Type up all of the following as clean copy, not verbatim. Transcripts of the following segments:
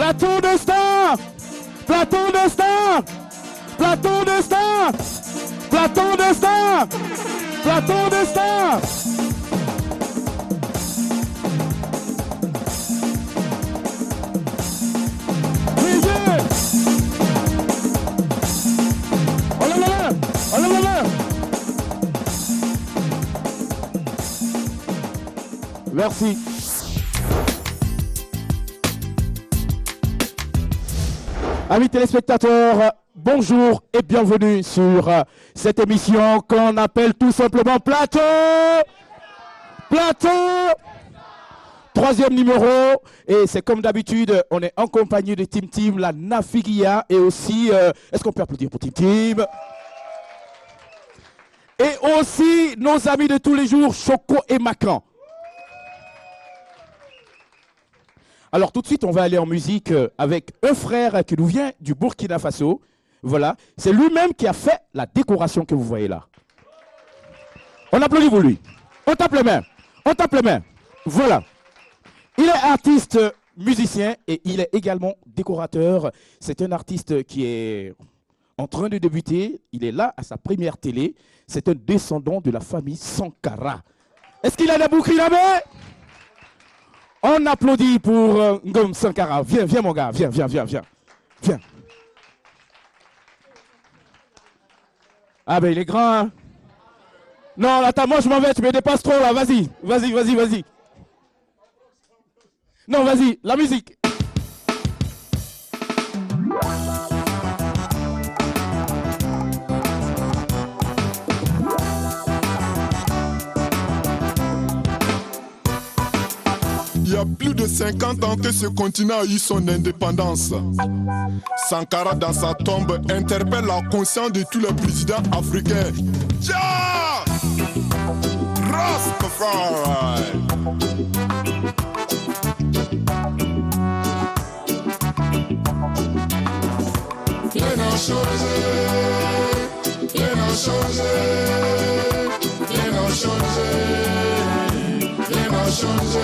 Plateau de stars. Plateau de stars. Plateau de stars. Plateau de stars. Plateau de stars. Merci. Amis téléspectateurs, bonjour et bienvenue sur cette émission qu'on appelle tout simplement Plateau. Plateau. Troisième numéro, et c'est comme d'habitude, on est en compagnie de Tim Tim, la Nafigia, et aussi, est-ce qu'on peut applaudir pour Tim Tim? Et aussi nos amis de tous les jours, Choco et Macan. Alors tout de suite, on va aller en musique avec un frère qui nous vient du Burkina Faso. Voilà, c'est lui-même qui a fait la décoration que vous voyez là. On applaudit pour lui. On tape les mains. On tape les mains. Voilà. Il est artiste, musicien et il est également décorateur. C'est un artiste qui est en train de débuter. Il est là à sa première télé. C'est un descendant de la famille Sankara. Est-ce qu'il a des boucles là-bas? On applaudit pour Ngom Sankara. Viens, viens mon gars. Viens, viens, viens, viens. Viens. Ah ben il est grand, hein? Non, attends, moi je m'en vais, tu me dépasses trop là. Vas-y, vas-y, vas-y, vas-y. Non, vas-y, la musique. Il y a plus de 50 ans que ce continent a eu son indépendance. Sankara dans sa tombe interpelle la conscience de tous les présidents africains. Jah! Rastafari! Rien n'a changé, rien n'a changé, rien n'a changé, rien n'a changé.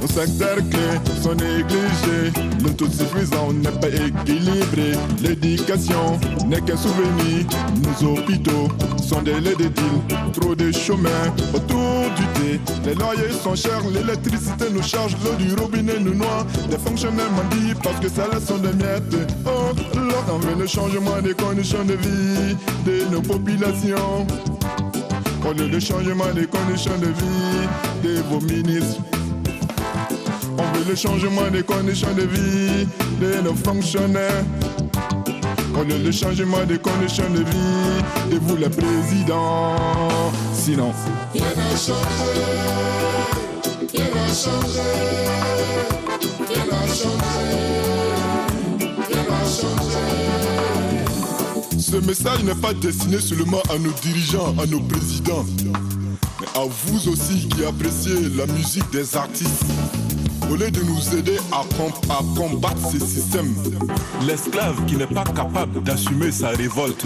Nos secteurs clés sont négligés, l'autosuffisance n'est pas équilibré, l'éducation n'est qu'un souvenir, nos hôpitaux sont des laits de deal, trop de chemins autour du thé, les loyers sont chers, l'électricité nous charge, l'eau du robinet nous noie, des fonctionnaires mendient parce que ça laisse sont des miettes. Oh, là on veut le changement des conditions de vie de nos populations. On veut le changement des conditions de vie de vos ministres. On veut le changement des conditions de vie de nos fonctionnaires. On veut le changement des conditions de vie de vous les présidents. Sinon, rien n'a changé, rien n'a changé, rien n'a changé, rien n'a changé. Ce message n'est pas destiné seulement à nos dirigeants, à nos présidents, mais à vous aussi qui appréciez la musique des artistes. Au lieu de nous aider à combattre ces systèmes, l'esclave qui n'est pas capable d'assumer sa révolte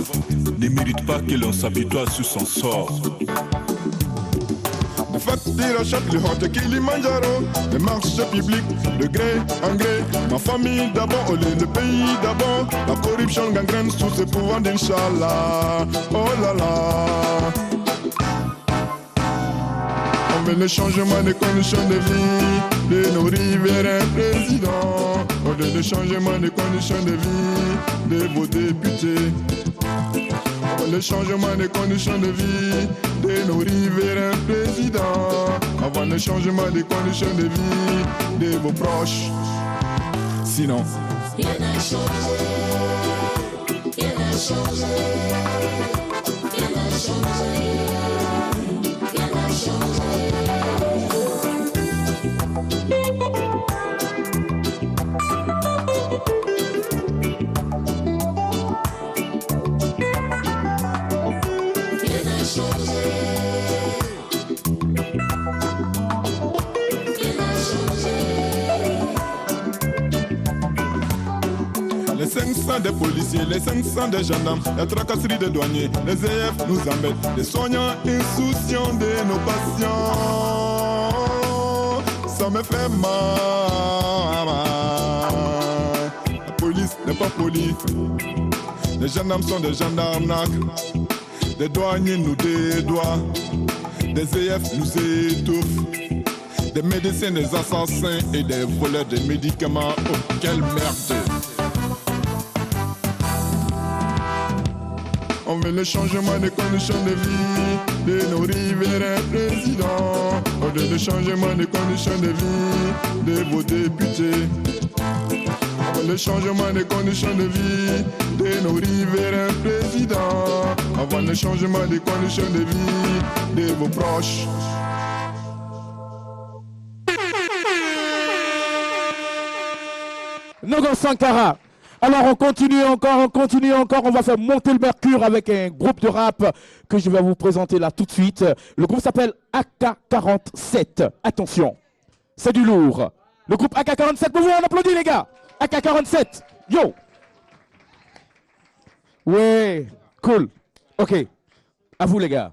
ne mérite pas que l'on s'apitoie sur son sort. Le fait de rachat, le hôtel Kilimanjaro, les marchés publics, de gré en gré, ma famille d'abord, le pays d'abord, la corruption gangrène sous ses pouvoirs d'Inch'Allah. Oh là là. On veut le changement des conditions de vie de nos riverains présidents. On veut le changement des conditions de vie de vos députés. On veut le changement des conditions de vie de nos riverains présidents. Avant le changement des conditions de vie de vos proches. Sinon, rien n'a changé, rien n'a changé, rien n'a changé. des policiers, les 500 des gendarmes, la tracasserie des douaniers, les EF nous embêtent, les soignants insouciants de nos patients. Ça me fait mal. La police n'est pas polie. Les gendarmes sont des gendarmes. Des douaniers nous dédoient. Des EF nous étouffent. Des médecins, des assassins et des voleurs de médicaments. Oh, quelle merde! On veut le changement des conditions de vie de nos riverains présidents. On veut le changement des conditions de vie de vos députés. On veut le changement des conditions de vie de nos riverains présidents. On veut le changement des conditions de vie de vos proches. Nogon Sankara. Alors on continue encore, on va faire monter le mercure avec un groupe de rap que je vais vous présenter là tout de suite. Le groupe s'appelle AK47. Attention, c'est du lourd. Le groupe AK47, pour vous on applaudit les gars. AK47, yo. Ouais, cool. Ok, à vous les gars.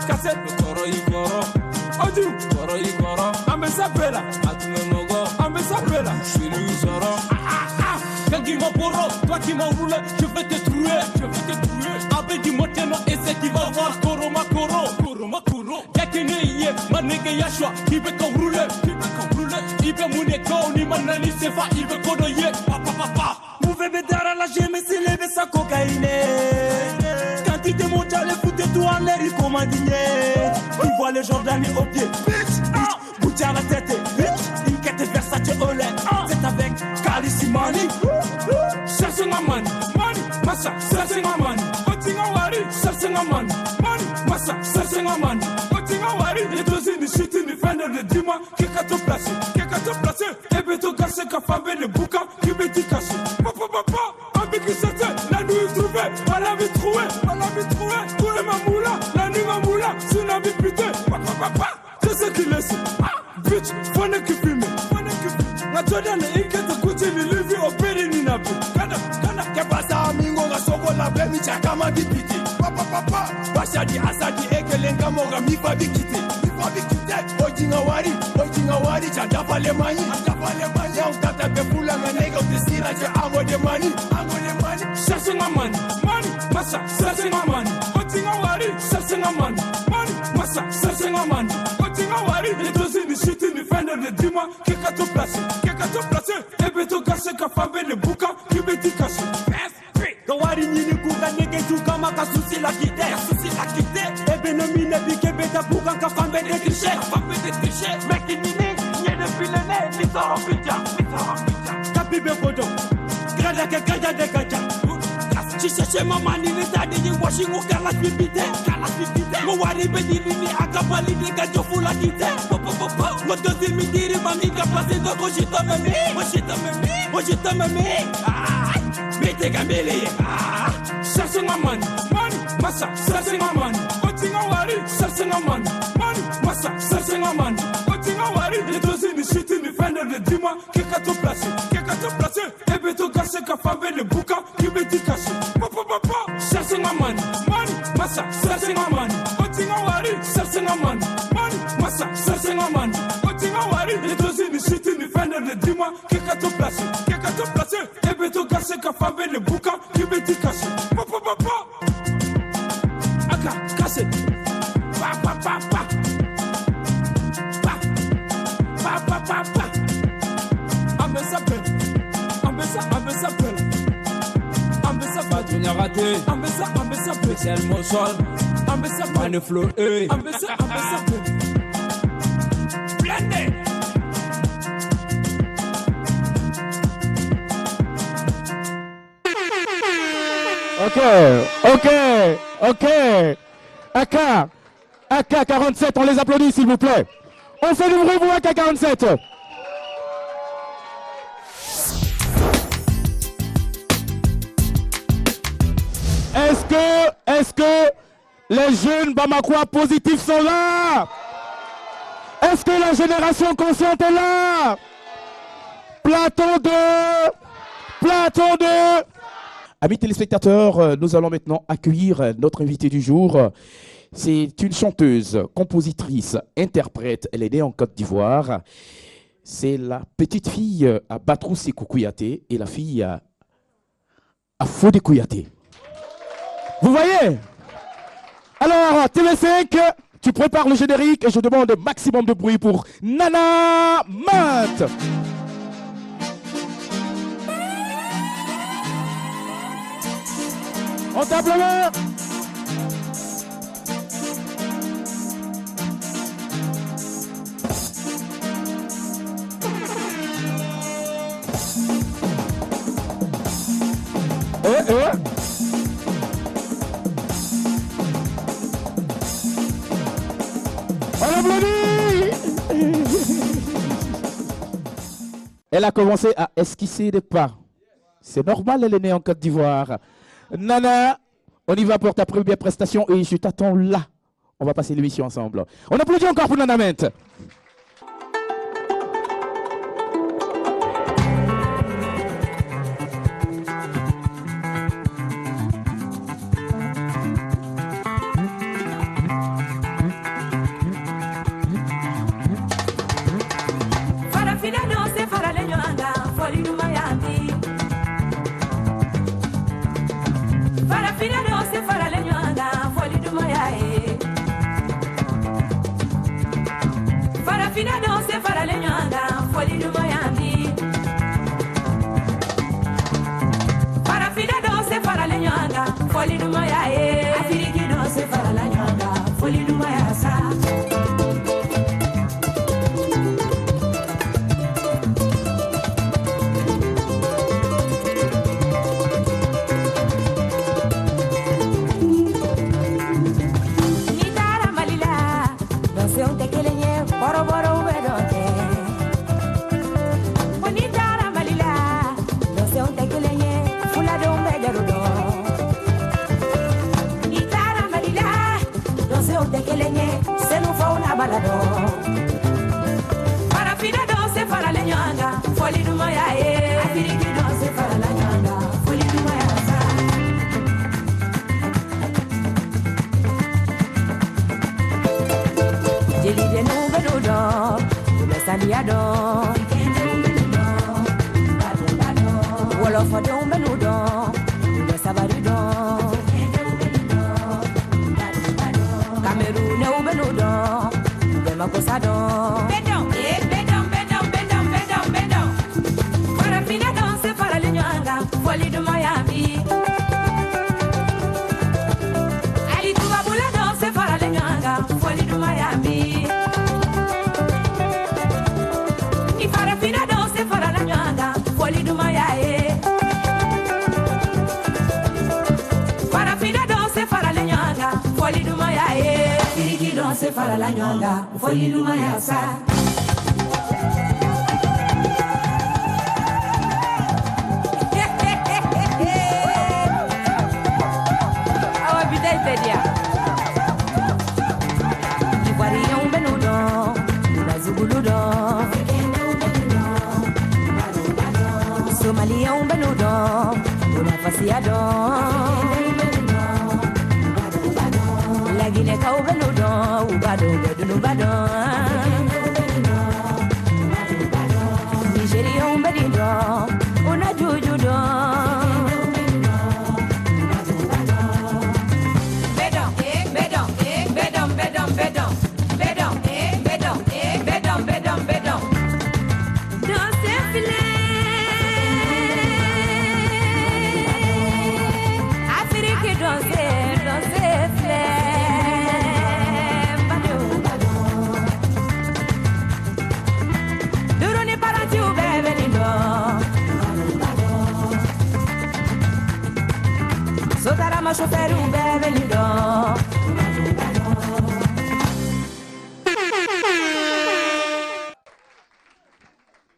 Cassette, le coro y coro. Odiou, coro y coro. Ambe sapela, atume mogo. Ambe sapela, je suis le soro. Kagi ma poro, toi qui m'as roulé, je vais te trouver, je vais te trouver. Abe du moteno, et c'est qui va voir coro ma coro, coro ma coro. Yakene yé, ma nègre yashua, qui veut qu'on roule, il veut mon écho, ni manani sefa, il veut qu'on oye, papa. Mouvez bedara la gemme, c'est levé sa cocaïne. Quantité mondiale, écoutez tout en l'air, il commande. Tu vois les Jordaniens au pied, bitch, bouti à la tête, bitch, une quête Versace au lait, c'est avec Kalisi Mani. Cherche ma mani, massa, cherche ma mani, Otinga Wari, cherche ma mani, massa, cherche ma mani, Otinga Wari, les deux unis, chute, une fin de dis-moi, qui qu'a tout placé, et béto cassé, qu'a famé le boucan, qui veut t'y cacher, papa, un peu qui sortait, la nuit trouvée, on l'avait trouvé, où est ma moula, la nuit ma moula, c'est la vie putain, papa, c'est ce qu'il laisse, bitch, faut ne que fumer, la tonne est inquiète, coucher, ni lever au péri, ni nabu, kana, kebasa, amingo, la soko, la blemi, chakama, bipiti, papa, bachadi, asadi, ekelenga, moga, mi babi kite, Ojinga wari, chadapa le mani, young tata befula, me nega, desira, ango de mani, cherche ma mani, massa, cherche ma mani, Ojinga wari, cherche ma mani, massa, cherche ma mani, Ojinga wari, les deux unis, chute, une fin de dis-moi, qui qu'a tout placé, et béto cassé, qu'a famé le boucan, qui veut t'y cacher. Kawari nini kuka nege tuka maka susi la kite Ebe no mine bike beta puka ka fambe de triche Meki nini nye de filene ni soro pija Kapi be kodo Grada ke kaja de kaja Chicheche mama nini tadi yi washi nguka la pipite Mo wari be nini akapali de kajo fula kite Mo dozi midiri mami kapase do kojita memi Mete gambele, cherche ma mani, massa, cherche ma mani, Otinga wari, cherche ma mani, massa, cherche ma mani, Otinga wari, les deux unis, chute, une fin de dis-moi, qui qu'a tout placé, et béto cassé, qu'a famé le boucan, qui veut t'y cacher, papa, cherche ma mani, massa, cherche ma mani, Otinga wari, cherche ma mani, massa, cherche ma mani, Otinga wari, les deux unis, chute, une fin de dis-moi, qui qu'a tout placé, et béto cassé, qu'a famé le boucan, qui veut t'y cacher, papa, aka, cassé, papa, Batunya raté, spécial mon sol, Mane Flow, blendé. Ok. AK47, on les applaudit s'il vous plaît. On fait du bruit pour AK47. Est-ce que Les jeunes Bamakois positifs sont là. Est-ce que la génération consciente est là? Plateau 2. Plateau 2. Amis téléspectateurs, nous allons maintenant accueillir notre invité du jour. C'est une chanteuse, compositrice, interprète. Elle est née en Côte d'Ivoire. C'est la petite fille à Batrou Sékou Kouyaté et la fille à Fodé Kouyaté. Vous voyez? Alors, TV5, tu prépares le générique et je demande un maximum de bruit pour Nana Mat. On tape la main. On applaudit. Elle a commencé à esquisser des pas. C'est normal, elle est née en Côte d'Ivoire. Nana, on y va pour ta première prestation et je t'attends là. On va passer l'émission ensemble. On applaudit encore pour Nana Ment.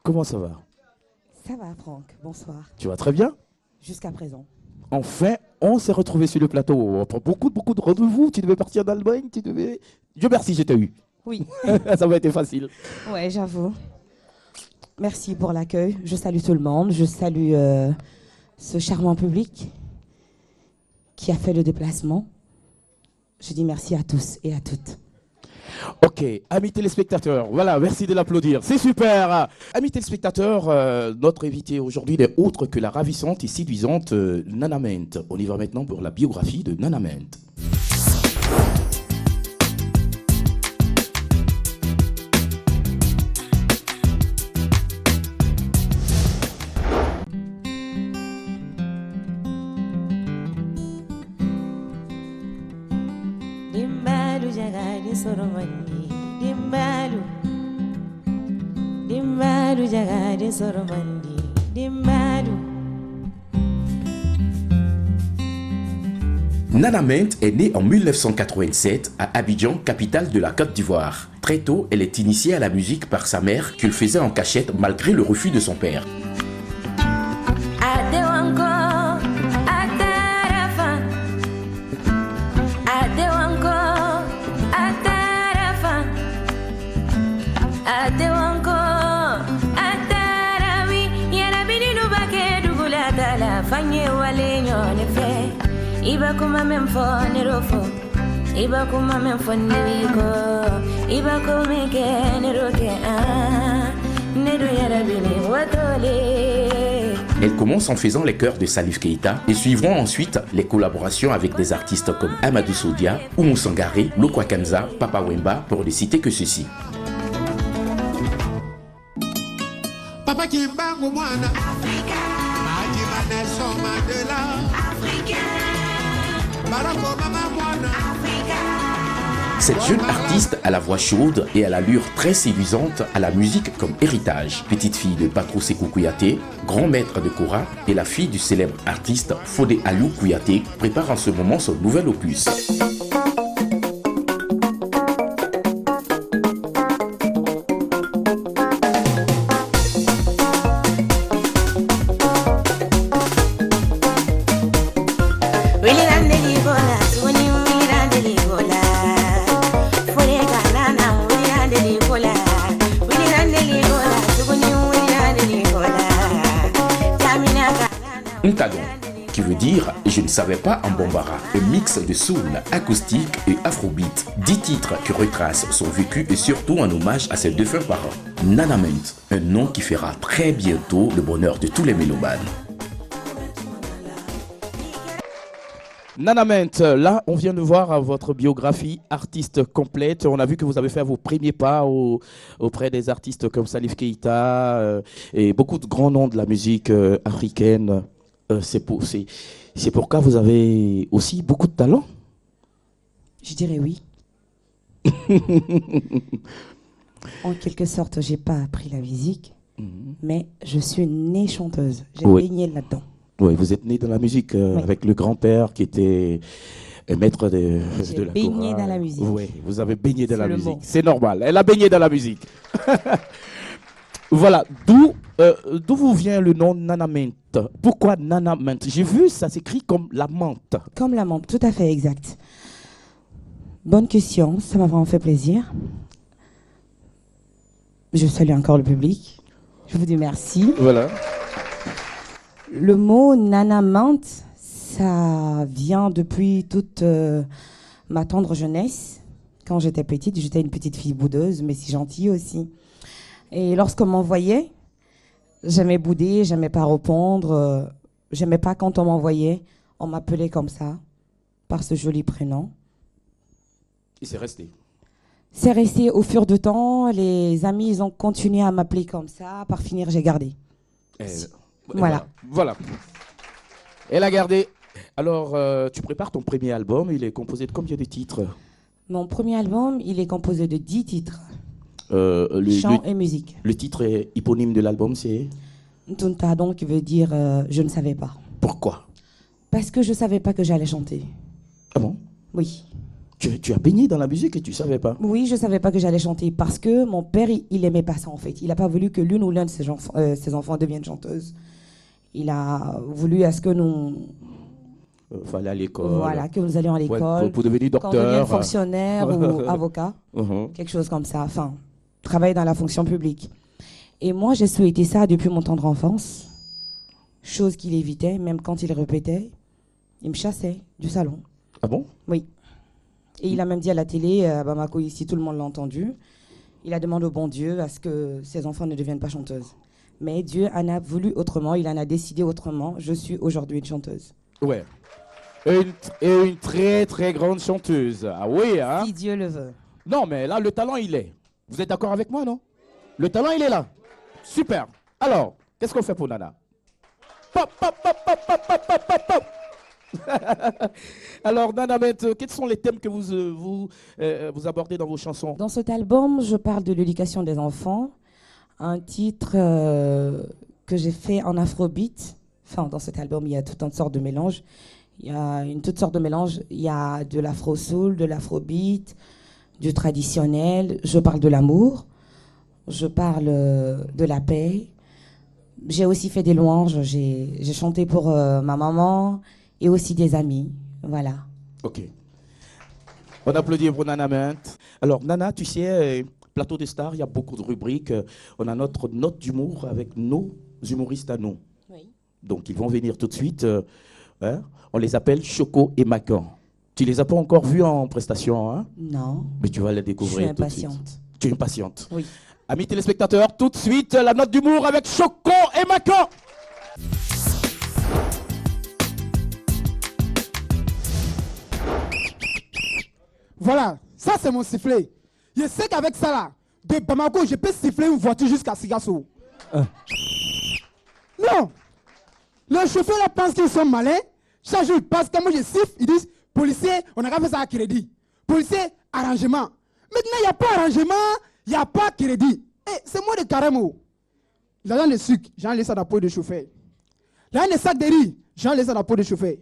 Comment ça va? Ça va, Franck. Bonsoir. Tu vas très bien? Jusqu'à présent. Enfin, on s'est retrouvés sur le plateau. Après beaucoup de rendez-vous. Tu devais partir d'Allemagne, tu devais... Dieu merci, je t'ai eu. Oui. Ça va été facile. Ouais, j'avoue. Merci pour l'accueil. Je salue tout le monde. Je salue ce charmant public qui a fait le déplacement. Je dis merci à tous et à toutes. Ok, amis téléspectateurs, voilà, merci de l'applaudir, c'est super. Amis téléspectateurs, notre invité aujourd'hui n'est autre que la ravissante et séduisante Nana Ment. On y va maintenant pour la biographie de Nana Ment. Nana Ment est née en 1987 à Abidjan, capitale de la Côte d'Ivoire. Très tôt, elle est initiée à la musique par sa mère, qui le faisait en cachette malgré le refus de son père. Iba kuma memfo nerofo, iba kuma memfo neriko, iba kuma ke neroke nedo yarabini watole. Elle commence en faisant les chœurs de Salif Keita et suivront ensuite les collaborations avec des artistes comme Amadou Sodia, Oumou Sangaré, Lokwa Kanza, Papa Wemba, pour ne citer que ceux-ci. Papa Kimbangu mwana Africa, Maji Nelson Mandela Africa. Cette jeune artiste a la voix chaude et à l'allure très séduisante à la musique comme héritage. Petite fille de Patrou Sékou Kouyaté, grand maître de Kora et la fille du célèbre artiste Fodé Aliou Kouyaté prépare en ce moment son nouvel opus. Ntadon, qui veut dire « Je ne savais pas en Bambara », un mix de soul, acoustique et afrobeat. 10 titres qui retracent son vécu et surtout un hommage à ses défunts parents. Nana Ment, un nom qui fera très bientôt le bonheur de tous les mélomanes. Nana Ment, là on vient de voir votre biographie artiste complète. On a vu que vous avez fait vos premiers pas auprès des artistes comme Salif Keita et beaucoup de grands noms de la musique africaine. C'est pourquoi vous avez aussi beaucoup de talent? Je dirais oui. En quelque sorte, j'ai pas appris la musique, mais je suis née chanteuse. J'ai baigné là-dedans. Oui, vous êtes née dans la musique Oui. avec le grand-père qui était maître de la J'ai baigné chorale. dans la musique. Oui, vous avez baigné dans C'est la le musique. mot. C'est normal, elle a baigné dans la musique. Voilà, d'où vous vient le nom Nana Ment? Pourquoi Nana Ment? J'ai vu, ça s'écrit comme la menthe. Comme la menthe, tout à fait exact. Bonne question, ça m'a vraiment fait plaisir. Je salue encore le public. Je vous dis merci. Voilà. Le mot Nana Ment, ça vient depuis toute ma tendre jeunesse. Quand j'étais petite, j'étais une petite fille boudeuse, mais si gentille aussi. Et lorsqu'on m'envoyait, j'aimais bouder, j'aimais pas répondre, j'aimais pas quand on m'envoyait, on m'appelait comme ça, par ce joli prénom. Et c'est resté. C'est resté au fur du temps, les amis, ils ont continué à m'appeler comme ça, par finir, j'ai gardé. Voilà. Voilà. Elle a gardé. Alors, tu prépares ton premier album, il est composé de combien de titres? Mon premier album, il est composé de 10 titres, le chant et musique. Le titre éponyme de l'album, c'est? Ntuntadon, qui veut dire je ne savais pas. Pourquoi? Parce que je ne savais pas que j'allais chanter. Ah bon? Oui. Tu as baigné dans la musique et tu ne savais pas? Oui, je ne savais pas que j'allais chanter parce que mon père, il n'aimait pas ça en fait. Il n'a pas voulu que l'une ou l'un de ses enfants devienne chanteuse. Il a voulu à ce que nous fallait à l'école. Voilà, que nous allions à l'école. Pour devenir Quand on devient docteur. fonctionnaire ou avocat, quelque chose comme ça. Enfin, travailler dans la fonction publique. Et moi, j'ai souhaité ça depuis mon tendre enfance. Chose qu'il évitait, même quand il répétait, il me chassait du salon. Ah bon? Oui. Et il a même dit à la télé, à Bamako, ici, tout le monde l'a entendu, il a demandé au bon Dieu à ce que ses enfants ne deviennent pas chanteuses. Mais Dieu en a voulu autrement, il en a décidé autrement. Je suis aujourd'hui une chanteuse. Ouais. Et une très très grande chanteuse. Ah oui, hein? Si Dieu le veut. Non, mais là, le talent, il est. Vous êtes d'accord avec moi, non? Le talent, il est là. Super. Alors, qu'est-ce qu'on fait pour Nana? Pop, pop, pop, pop, pop, pop, pop, pop, pop. Alors, Nana Bent, quels sont les thèmes que vous abordez dans vos chansons? Dans cet album, je parle de l'éducation des enfants. Un titre que j'ai fait en afrobeat. Enfin, dans cet album, il y a toutes sortes de mélanges. Il y a toutes sortes de mélanges. Il y a de l'afro-soul, de l'afrobeat, du traditionnel. Je parle de l'amour. Je parle de la paix. J'ai aussi fait des louanges. J'ai chanté pour ma maman et aussi des amis. Voilà. Ok. On applaudit pour Nana Bent. Alors, Nana, tu sais, Plateau des Stars, il y a beaucoup de rubriques. On a notre note d'humour avec nos humoristes à nous. Oui. Donc, ils vont venir tout de suite. Hein? On les appelle Choco et Macan. Tu les as pas encore vus en prestation, hein? Non. Mais tu vas les découvrir. Je suis impatiente. Tu es impatiente. Oui. Amis téléspectateurs, tout de suite, la note d'humour avec Choco et Macan. Voilà, ça c'est mon sifflet. Je sais qu'avec ça là, de Bamako, je peux siffler une voiture jusqu'à Sigasso. Non. Les chauffeurs là pensent qu'ils sont malins. Chaque jour ils passent, quand moi je siffle, ils disent policier, on n'a qu'à faire ça à crédit. Policier, arrangement. Maintenant, il n'y a pas arrangement, il n'y a pas crédit. Eh, c'est moi de carrément. L'argent de sucre, j'en laisse ça dans la peau de chauffeur. L'argent de sac de riz, j'en laisse ça dans la peau de chauffeur.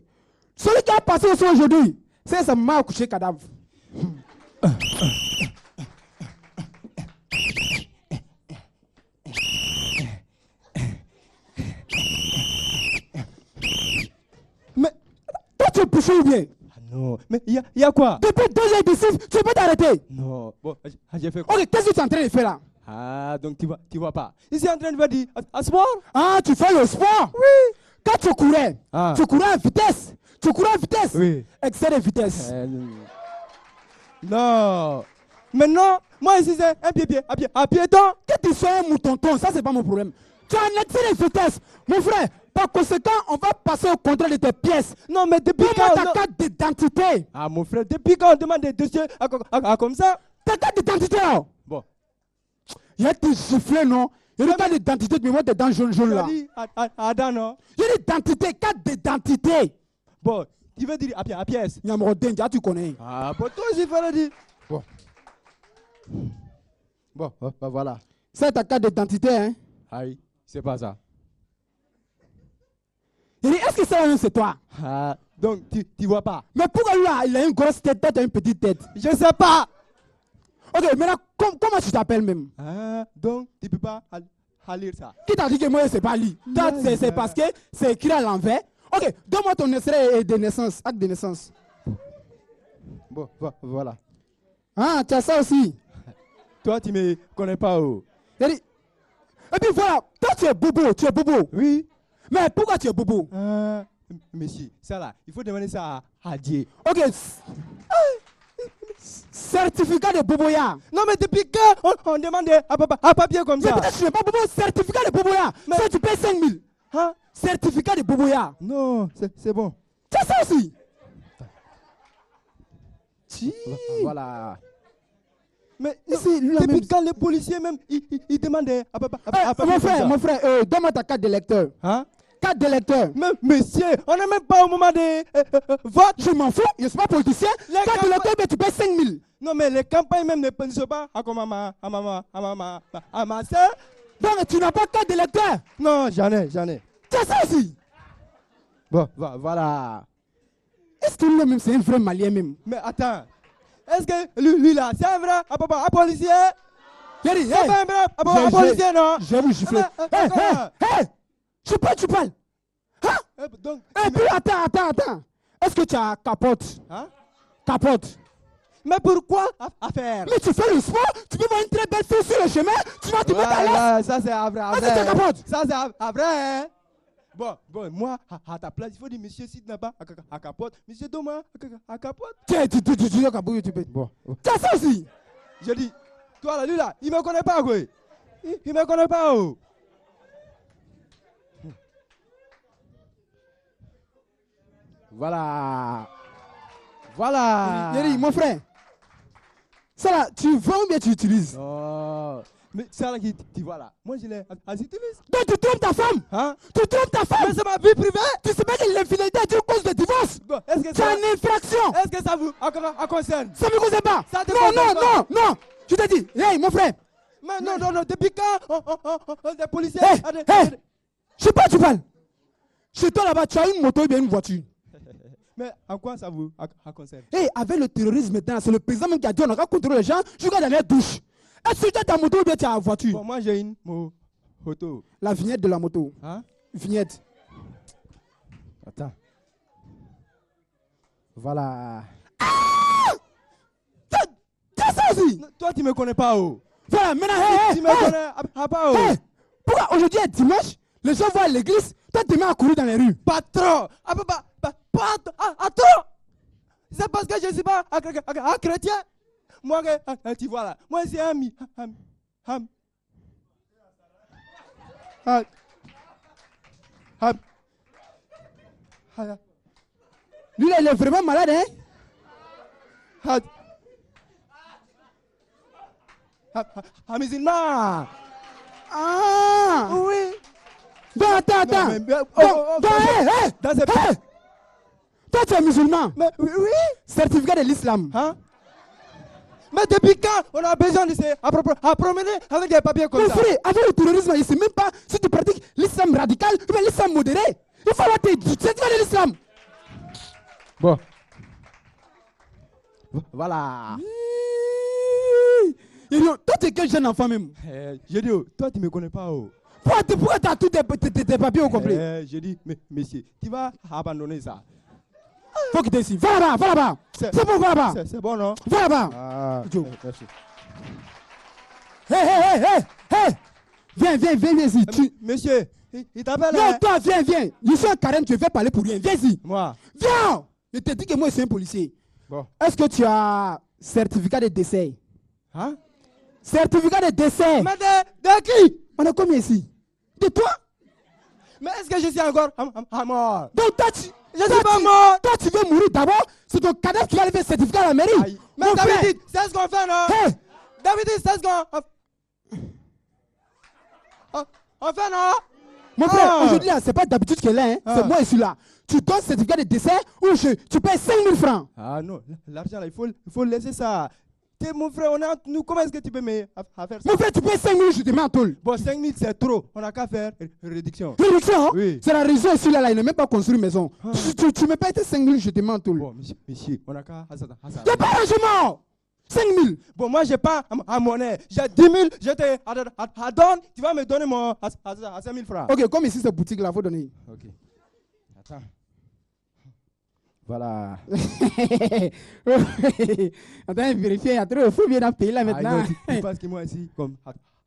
Celui qui a passé au son aujourd'hui, c'est ça m'a couché cadavre. Mais toi tu es poussé ou bien? Ah non, mais il y a quoi? Depuis 2 heures de siffle, tu peux t'arrêter. Non, bon, j'ai fait quoi? Ok, qu'est-ce que tu es en train de faire là? Ah, donc tu vois pas. Ici en train de faire du sport? Ah, tu fais le sport? Oui. Quand tu courais, tu courais en vitesse. Tu courais en vitesse? Oui. Excès de vitesse. Non. Maintenant, moi ici c'est un piéton. Que tu sois un mouton-ton, ça c'est pas mon problème. Tu as un excès de vitesse. Mon frère, par conséquent, on va passer au contrôle de tes pièces. Non, mais depuis quand... ta carte d'identité. Ah, mon frère, depuis quand on demande des dossiers comme ça? Ta carte d'identité là. Bon. Il y a des giflets, non? Il y a une carte d'identité, mais moi, t'es dans jaune là. Adam, non? Il y a une identité, carte d'identité. Bon, tu veux dire à pièce? Nyamrodin, tu connais. Ah, bon, toi aussi, il fallait dire. Bon. Bon, bah, voilà. C'est ta carte d'identité, hein? Aïe, c'est pas ça. Il dit, est-ce que c'est toi? Ah, donc tu vois pas. Mais pourquoi là, il a une grosse tête, toi, tu as une petite tête? Je sais pas. Ok, maintenant, comment tu t'appelles même? Ah, donc tu peux pas lire ça. Qui t'a dit que moi, je ne sais pas lire? C'est parce que c'est écrit à l'envers. Ok, donne-moi ton extrait de naissance, acte de naissance. Bon, voilà. Ah, tu as ça aussi. Toi, tu me connais pas. Oh. Et puis voilà, toi, tu es bobo. Oui. Mais pourquoi tu es bobo? Monsieur, ça là, il faut demander ça à Dieu. Ok. Certificat de boboya. Non, mais depuis quand on demande à papier comme ça? Mais peut-être que tu n'es pas bobo, certificat de boboya. Mais ça, tu payes 5 000. Hein? Certificat de boboya. Non, c'est bon. Tu as ça aussi. Voilà. Mais ici, depuis quand les policiers même, ils demandent à papier mon frère, donne-moi ta carte d'électeur. Hein? Carte d'électeur. Mais monsieur, on n'est même pas au moment de vote. Je m'en fous, je ne suis pas politicien. Carte d'électeur, mais tu payes 5 000. Non, mais les campagnes même ne pensent pas à ma soeur. Donc tu n'as pas de carte d'électeur? Non, j'en ai. Tu as ça aussi? Bon, voilà. Est-ce que lui-même c'est un vrai Malien même? Mais attends, est-ce que lui là, c'est un vrai policier? C'est pas un vrai policier, non? Je vais vous gifler. Hé, tu parles. Hein? Donc, Et puis attends. Est-ce que tu as capote? Hein? Capote. Mais pourquoi à faire? Mais tu fais le sport, tu peux voir une très belle fille sur le chemin, tu vas te mettre à l'aise. Ouais, ça c'est après. Est-ce que tu as capote? Ça c'est après. Hein? Bon, moi, à ta place, il faut dire, monsieur, si tu n'as pas à capote, monsieur Thomas, à capote. Tiens, tu as capote, tu peux. Bon. Tu as ça aussi. Je dis, toi là, lui là, il me connaît pas, quoi. Il me connaît pas, oh. Voilà. Voilà. Yeri, mon frère. Ça là, tu vends ou bien tu utilises? Oh. Mais ça là, tu vois là, moi je l'ai j'utilise. Donc tu trompes ta femme? Hein? Tu trompes ta femme? Mais c'est ma vie privée. Tu sais pas que l'infidélité est une cause de divorce? Bon, est-ce que c'est une infraction? Est-ce que ça vous concerne? Ça me concerne pas. Ça te non, concerne non, pas. non, non. Je te dis, hey, mon frère. Mais non, depuis quand des policiers... Hey, je sais pas, tu parles. Chez toi là-bas, tu as une moto ou bien une voiture? Mais en quoi ça vous concerne? Hey, avec le terrorisme maintenant, c'est le président même qui a dit on aura contrôlé les gens jusqu'à dans les douches. Est-ce que tu as ta moto ou bien tu as la voiture? Bon, moi j'ai une moto. La vignette de la moto. Hein? Vignette. Attends. Voilà. Ah! T'as ça aussi? Toi, tu me connais pas, oh. Voilà, maintenant, hey, tu me connais pas, oh. Hey, pourquoi aujourd'hui est dimanche, les gens vont à l'église, toi tu mets à courir dans les rues? Pas trop. Pas trop. C'est parce que je ne suis pas un chrétien. Moi, tu vois là, moi c'est ami. Lui là, il est vraiment malade, hein? Un musulman. Ah! Oui. Bon, attends. Toi, tu es musulman. Mais oui. Certificat de l'islam. Hein? Mais depuis quand on a besoin de se promener avec des papiers comme ça? Mon frère, avec le terrorisme, il ne sait même pas si tu pratiques l'islam radical ou bien l'islam modéré. Il faut avoir tes certificats de l'islam. Bon. Voilà. Toi, tu es quel jeune enfant même? Je dis, toi, tu ne me connais pas. Oh. Pourquoi tu as tous tes papiers au complet? Je dis, monsieur, tu vas abandonner ça. Faut quitter ici. Va là-bas. C'est bon, va là-bas. C'est bon, non? Va là-bas. Ah, merci. Hey. Viens ici. Monsieur, il t'appelle. Non, toi, viens. Je suis un carême, tu veux parler pour rien. Viens ici. Moi. Viens. Je te dis que moi, je suis un policier. Bon. Est-ce que tu as certificat de décès? Hein? Certificat de décès. Mais de qui? On est combien ici? De toi? Mais est-ce que je suis encore à mort? Donc toi, je suis pas mort. Toi, tu veux mourir d'abord. C'est ton cadavre qui va aller faire certificat à la mairie. Aïe. Mais David, c'est ce qu'on fait, non? Hey. David, c'est ce qu'on fait, non? Mon frère, aujourd'hui, c'est pas d'habitude qu'elle est. Hein. C'est moi ici là. Tu donnes certificat de décès ou tu payes 5 000 francs. Ah non, l'argent là, il faut laisser ça. Mon frère, on est entre nous, comment est-ce que tu peux me faire ça? Mon frère, tu payes 5 000, je te mets en tôle. Bon, 5 000 c'est trop, on n'a qu'à faire réduction. Réduction? Oui. C'est la raison ici là, il n'a même pas construit une maison. Tu me payes tes 5 000, je te mets en tôle. Bon, monsieur, on n'a qu'à... Il n'y a pas d'argent. 5 000. Bon, moi, j'ai pas à monnaie. J'ai 10 000, je te donne, tu vas me donner mon à 5 000 francs. Ok, comme ici, cette boutique là, il faut donner. Ok. Attends. Voilà. Attends, vérifier, il y a trop de fous bien dans le pays là maintenant. Tu penses que moi ici, comme...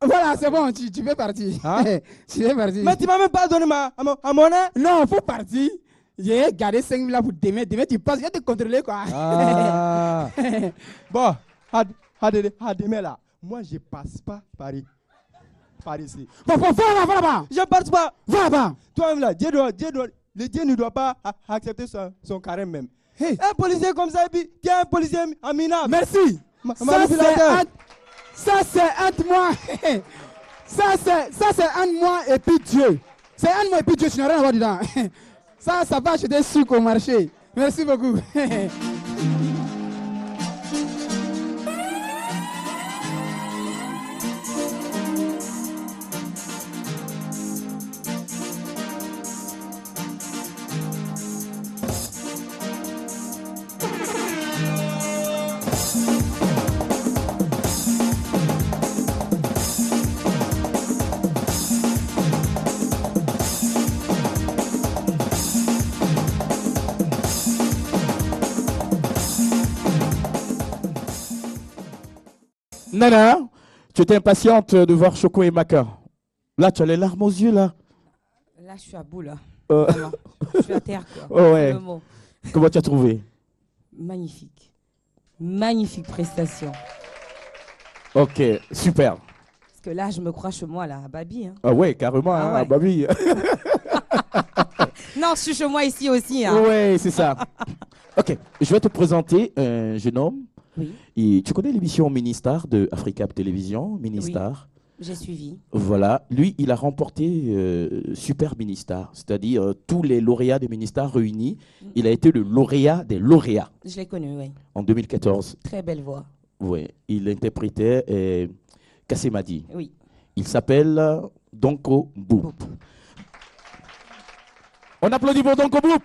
Voilà, c'est bon, tu fais partie. Hein? Tu fais partie. Mais tu m'as même pas donné ma monnaie? Non, il faut partir. J'ai gardé 5 000 là pour demain. Demain, tu passes, je vais te contrôler quoi. Ah. Bon, à demain là, moi je passe pas par ici. Bon, va là-bas. Je passe pas. Va là-bas. Toi-même là, le Dieu ne doit pas accepter son carême même. Hey. Un policier comme ça, et puis tu es un policier minable. Merci. Ça c'est entre moi. Ça c'est entre moi et puis Dieu. C'est entre moi et puis Dieu, tu n'as rien à voir dedans. Ça va acheter sucre au marché. Merci beaucoup. Nana, tu étais impatiente de voir Choco et Maka. Là, tu as les larmes aux yeux, là. Là, je suis à bout, là. Vraiment. Je suis à terre, quoi. Oh, ouais. C'est le mot. Comment tu as trouvé? Magnifique. Magnifique prestation. Ok, super. Parce que là, je me crois chez moi, là, à Babi. Hein. Ah ouais, carrément, Ah hein, ouais. à Babi. Non, je suis chez moi ici aussi. Hein. Ouais, c'est ça. Ok, je vais te présenter un jeune homme. Oui. Et tu connais l'émission Ministar de Africa Télévision, Ministar? J'ai suivi. Voilà, lui, il a remporté Super Ministar, c'est-à-dire tous les lauréats des Ministars réunis. Il a été le lauréat des lauréats. Je l'ai connu, oui. En 2014. Très belle voix. Oui, il interprétait Kassemadi. Oui. Il s'appelle Donko Boop. On applaudit pour Donko Boop.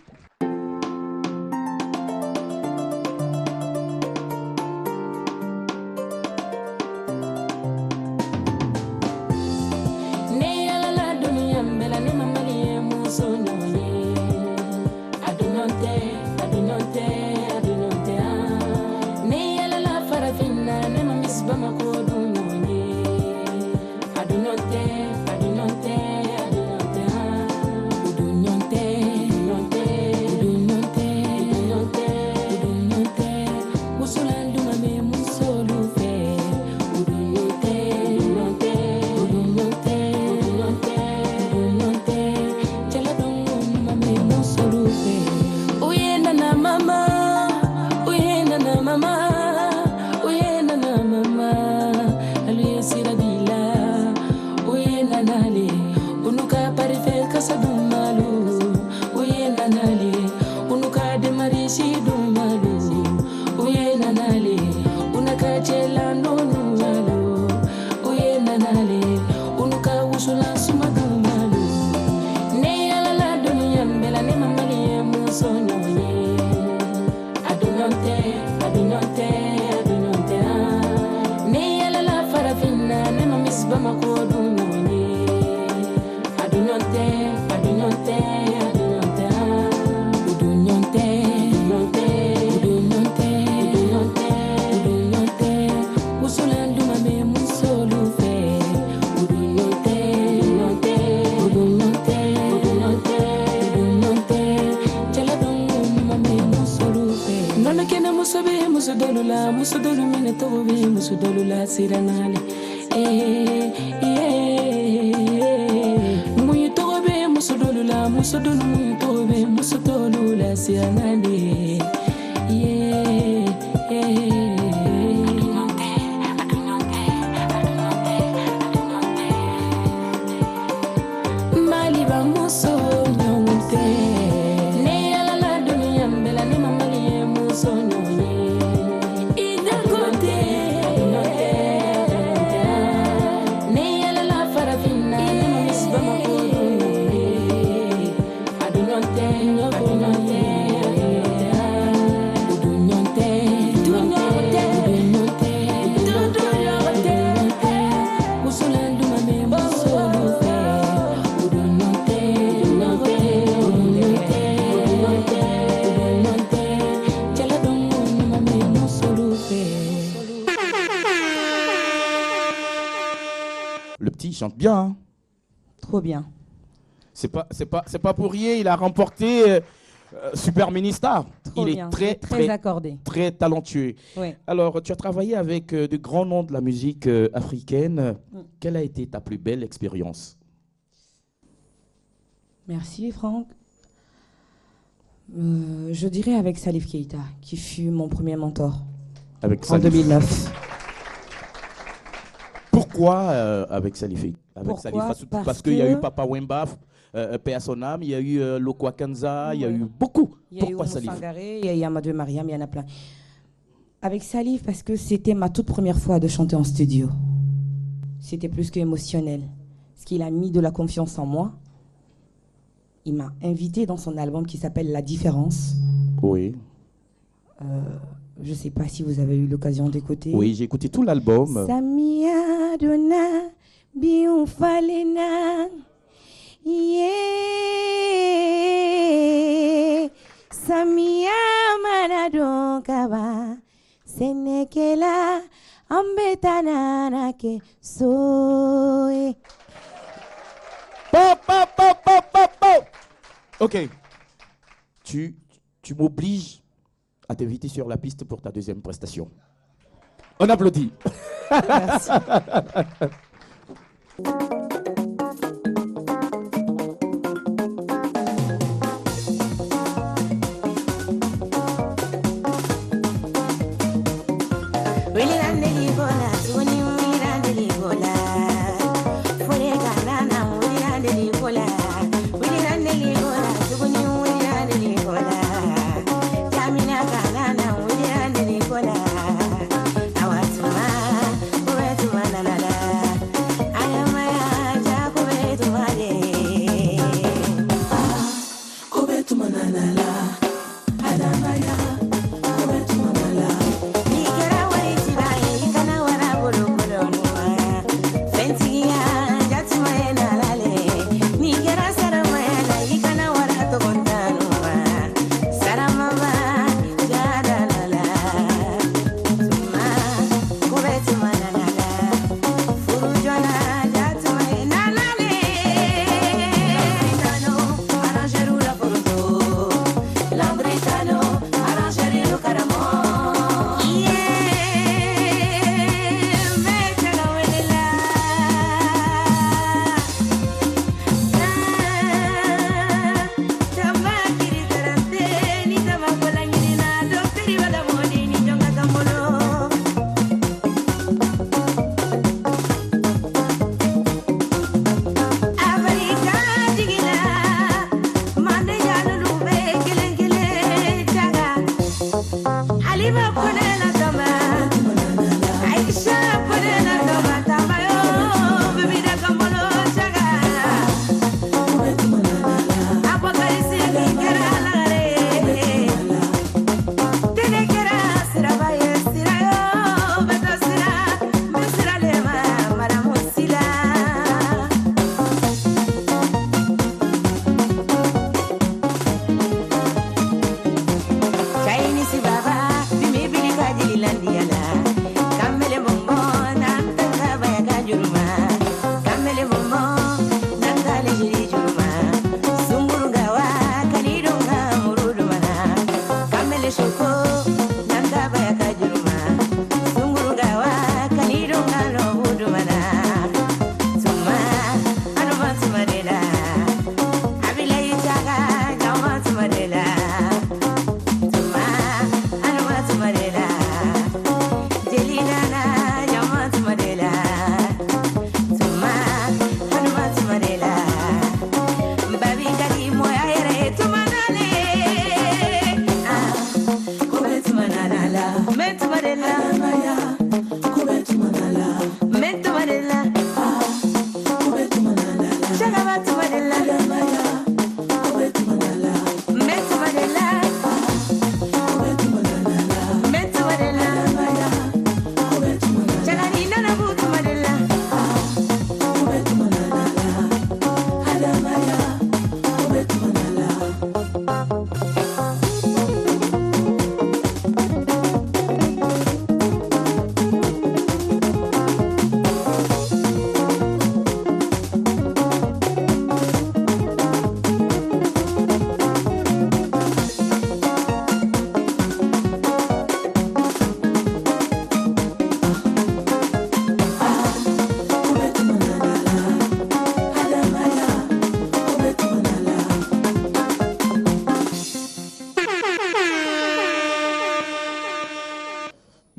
Il chante bien. Hein. Trop bien. C'est pas pour rien. Il a remporté Super Ministar. Trop il bien. est très accordé. Très talentueux. Oui. Alors, tu as travaillé avec de grands noms de la musique africaine. Quelle a été ta plus belle expérience? Merci, Franck. Je dirais avec Salif Keita, qui fut mon premier mentor. Avec en 2009. Pourquoi avec Salif? Pourquoi? Parce qu'il y a eu Papa Wemba, paix à son âme, il y a eu Lokwa Kanza, il y a eu beaucoup. Pourquoi Salif? Il y a eu Amadou Mariam, il y en a plein. Avec Salif, parce que c'était ma toute première fois de chanter en studio. C'était plus qu'émotionnel. Parce qu'il a mis de la confiance en moi. Il m'a invité dans son album qui s'appelle La Différence. Oui. Je ne sais pas si vous avez eu l'occasion d'écouter. Oui, j'ai écouté tout l'album. Samia dona biumfalena yeah Samia manado kaba senekela Ambetana ke soe. Pop, pop, pop, pop, pop, pop. Ok. Tu m'obliges à t'inviter sur la piste pour ta deuxième prestation. On applaudit. Merci.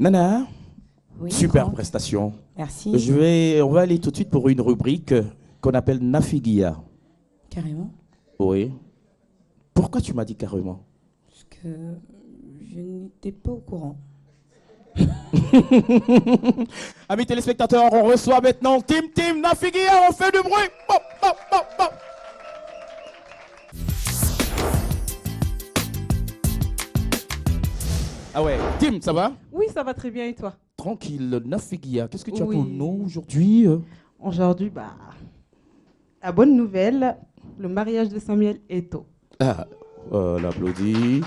Nana, Oui, super grand. prestation. Merci. On va aller tout de suite pour une rubrique qu'on appelle Nafigia. Carrément. Oui. Pourquoi tu m'as dit carrément? Parce que je n'étais pas au courant. Amis téléspectateurs, on reçoit maintenant Tim Nafigia, on fait du bruit. Pop, pop, pop, pop. Ah ouais, Tim, ça va? Oui, ça va très bien et toi? Tranquille, Nafigia, qu'est-ce que tu as Oui. pour nous aujourd'hui? Aujourd'hui, la bonne nouvelle, le mariage de Samuel Eto'o. Ah, on applaudit.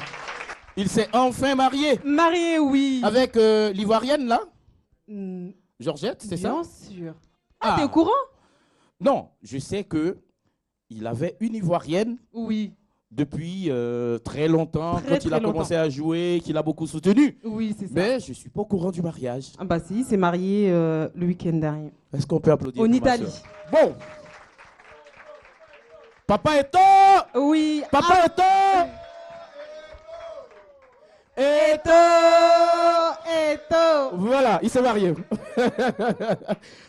Il s'est enfin marié. Marié, oui. Avec l'Ivoirienne, là? Georgette, c'est ça? Bien sûr. Ah, t'es au courant? Non, je sais que il avait une Ivoirienne. Oui. Depuis très longtemps, quand il a commencé à jouer, qu'il a beaucoup soutenu. Oui, c'est ça. Mais je ne suis pas au courant du mariage. Ah bah si, il s'est marié le week-end dernier. Est-ce qu'on peut applaudir en pour ma Italie. sœur? Bon. Papa est tort. Oui. Papa est tort. Eto. Voilà, il s'est marié.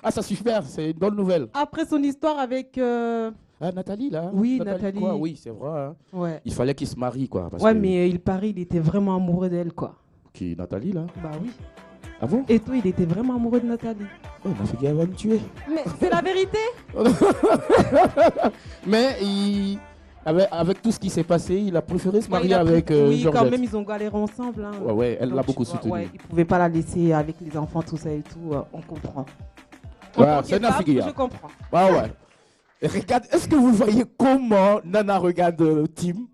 Ah, ça super, c'est une bonne nouvelle. Après son histoire avec... Ah, Nathalie, là? Oui, Nathalie. Quoi? Oui, c'est vrai. Hein. Ouais. Il fallait qu'il se marie, quoi. Parce ouais, que... mais il paraît, il était vraiment amoureux d'elle, quoi. Qui, Nathalie, là? Bah oui. Ah bon? Et toi, il était vraiment amoureux de Nathalie. Oh, il m'a fait qu'il va me tuer. Mais c'est la vérité. Mais il... avec tout ce qui s'est passé, il a préféré se marier avec oui, Georgette. quand même, ils ont galéré ensemble. Hein. Ouais, elle l'a beaucoup tu vois, soutenu. Ouais, il ne pouvait pas la laisser avec les enfants, tout ça et tout. On comprend. Voilà, c'est Nafiguia. Je comprends. Ah ouais. Et regarde, est-ce que vous voyez comment Nana regarde Tim?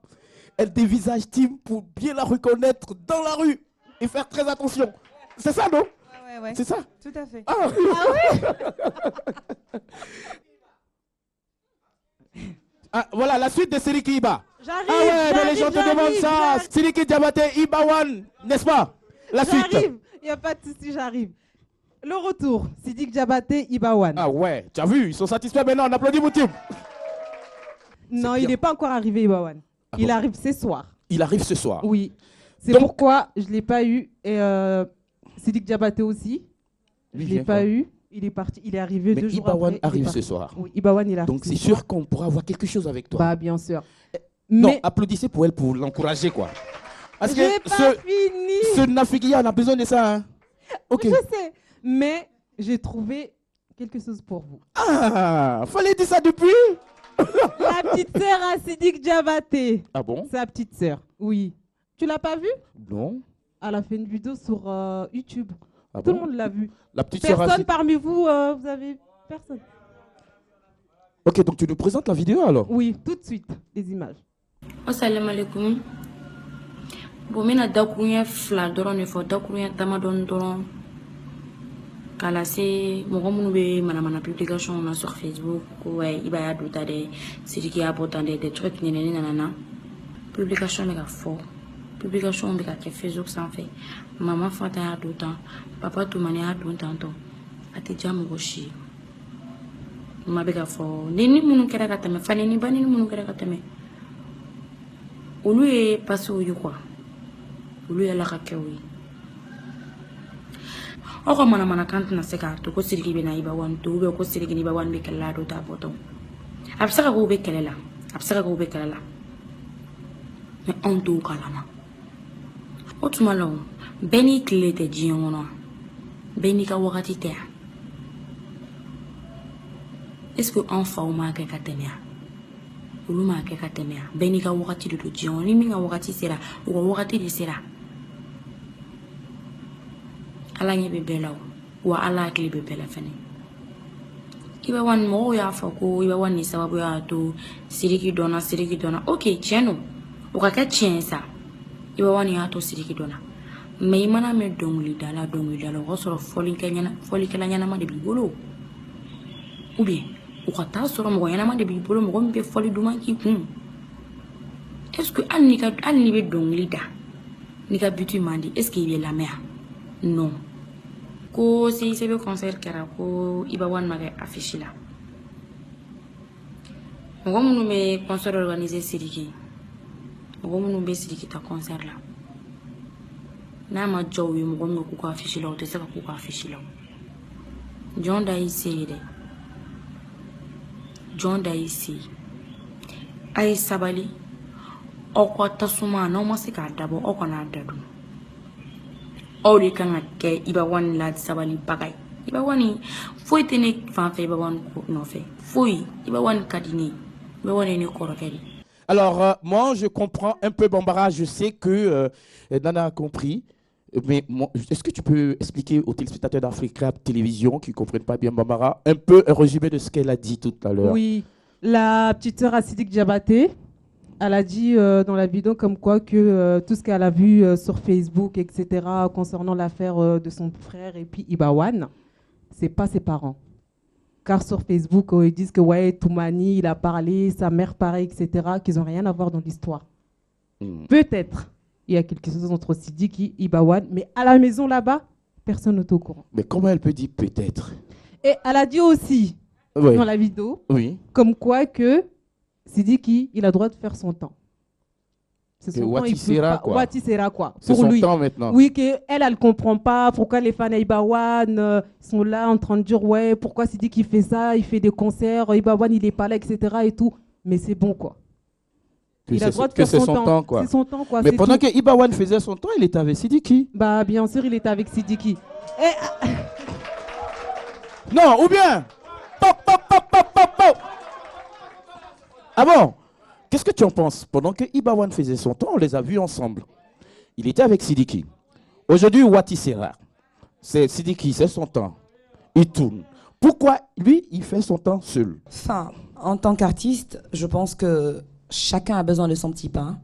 Elle dévisage Tim pour bien la reconnaître dans la rue et faire très attention. C'est ça, non? Ouais. C'est ça? Tout à fait. Ah, ah, voilà, la suite de Sidiki Iba. J'arrive. Ah ouais, mais les gens te demandent ça. Sidiki Diabaté, Iba One, n'est-ce pas? La suite. J'arrive. Il n'y a pas de souci, j'arrive. Le retour, Sidiki Diabaté, Ibawan. Ah ouais, tu as vu, ils sont satisfaits maintenant, on applaudit mon team. Non, il n'est pas encore arrivé, Ibawan. Ah il bon? arrive ce soir. Il arrive ce soir. Oui. C'est Donc- pourquoi je ne l'ai pas eu. Et Sidiki Diabaté aussi. Je Lui ne l'ai vient pas quand? eu. Il est parti. Il est arrivé Mais 2 jours Ibawan après. il est arrive parti. ce soir. Oui, Ibawan, il arrive. Donc ce c'est soir. sûr qu'on pourra avoir quelque chose avec toi. Bah, bien sûr. Non, Mais applaudissez pour elle pour l'encourager, quoi. Parce j'ai que pas fini. ce Nafiguia, on a besoin de ça. Hein. Ok. Je sais. Mais j'ai trouvé quelque chose pour vous. Ah, fallait dire ça depuis. La petite sœur à Sidiki Diabaté. Ah bon? Sa petite sœur. Oui. Tu l'as pas vue? Non. Elle a fait une vidéo sur YouTube. Ah Tout bon? le monde l'a vue. La petite sœur Personne assise- parmi vous, vous avez... Personne. Ok, donc tu nous présentes la vidéo alors? Oui, tout de suite, les images. Assalamu alaikum. Bon, mina dakurunya fila dɔrɔn de fɔ dakurunya damadɔni dɔrɔn k'a lase mɔgɔ minnu bɛ manamana publication na sur Facebook ko ouais i b'a y'a don ta dɛ Sidiki y'a bɔ tan dɛ des trucs ɲinɛni nana na publication bɛ ka fɔ publication bɛ ka kɛ Facebook sanfɛ mama Fata y'a don tan papa Tumani y'a don tan tɔ a tɛ diya mɔgɔ si ye ma bɛ ka fɔ ni minnu kɛra ka tɛmɛ fani ni bani ni minnu kɛra ka tɛmɛ olu ye pasiw ye quoi olu ye la ka kɛw ye aw ka manamana kan tɛna se k'a to ko Sidiki bɛ na Ibawan to ou ko Sidiki ni Ibawan bɛ kɛlɛ la a don t'a bɔtɔ a bɛ se ka kɛ u bɛ kɛlɛ la a bɛ se ka kɛ u bɛ kɛlɛ la mais anw t'o kalama o tuma la o bɛɛ n'i tile tɛ diɲɛ kɔnɔ bɛɛ n'i ka wagati tɛ yan est ce que anw faw m'a kɛ ka tɛmɛ yan olu m'a kɛ ka tɛmɛ yan bɛɛ n'i ka wagati de don diɲɛ kɔnɔ ni min ka wagati sera u ka wagati de sera ala ɲɛ bɛ bɛɛ la o wa ala hakili bɛ bɛɛ la fɛnɛ Ibawan mɔgɔw y'a fɔ ko Ibawan ni sababu y'a to Sidiki dɔnna ok tiɲɛ don o ka kɛ tiɲɛ ye sa Ibawan y'a to Sidiki dɔnna mais i mana mɛn dɔnkilidala o ka sɔrɔ fɔlikɛla ɲɛnama de b'i bolo ou bien o ka taa sɔrɔ mɔgɔ ɲɛnama de b'i bolo mɔgɔ min bɛ fɔli duman k'i kun est ce que hali n'i bɛ dɔnkili da n'i ka but man di est ce que i bɛ lamɛn non ko CICB concert kɛra ko Ibawan ma kɛ affiche la mɔgɔ minnu bɛ concert organiser Sidiki mɔgɔ minnu bɛ Sidiki ta concert la n'a ma diya u ye mɔgɔ min k'u ka affiche la u tɛ se ka k'u ka affiche la jɔn da y'i se ye dɛ jɔn da y'i se a ye sabali aw ka tasuma n'aw ma se k'a dabɔ aw kana dadon aw de kan ka kɛ Ibawan la sabalibaga ye Ibawan foyi tɛ ne fan fɛ Ibawan nɔfɛ foyi Ibawan ka di ne ye Ibawan ye ne kɔrɔkɛ de. Alors, moi, je comprends un peu Bambara. Je sais que Nana a compris. Mais est-ce que tu peux expliquer aux téléspectateurs d'Africa Télévision qui ne comprennent pas bien Bambara un peu un résumé de ce qu'elle a dit tout à l'heure? Oui, la petite sœur à Sidiki Diabaté Elle a dit dans la vidéo comme quoi que tout ce qu'elle a vu sur Facebook, etc., concernant l'affaire de son frère et puis Ibawan, c'est pas ses parents. Car sur Facebook, ils disent que ouais, Toumani, il a parlé, sa mère pareil, etc., qu'ils n'ont rien à voir dans l'histoire. Peut-être, il y a quelque chose entre Sidiki et Ibawan, mais à la maison là-bas, personne n'est au courant. Mais comment elle peut dire peut-être? Et elle a dit aussi, Oui. dans la vidéo, Oui. comme quoi que Sidiki, il a le droit de faire son temps. C'est Que son temps, Wati il peut sera, pas- quoi. Wati sera quoi. C'est Pour son lui. temps maintenant. Oui, qu'elle, elle comprend pas pourquoi les fans d'Ibawan sont là en train de dire ouais, pourquoi Sidiki fait ça, il fait des concerts, Ibawan il est pas là, etc. et tout. Mais c'est bon quoi. Que Il a le c'est droit de que faire c'est son temps, quoi. C'est son temps quoi. Mais c'est pendant tout. que Ibawan faisait son temps, il était avec Sidiki. Bah bien sûr, il était avec Sidiki. Et Non, ou bien pop, pop, pop, pop, pop, pop. Ah bon? Qu'est-ce que tu en penses? Pendant que Ibawan faisait son temps, on les a vus ensemble. Il était avec Sidiki. Aujourd'hui, Wati Sera. C'est Sidiki, c'est son temps. Il tourne. Pourquoi lui, il fait son temps seul? Enfin, en tant qu'artiste, je pense que chacun a besoin de son petit pain.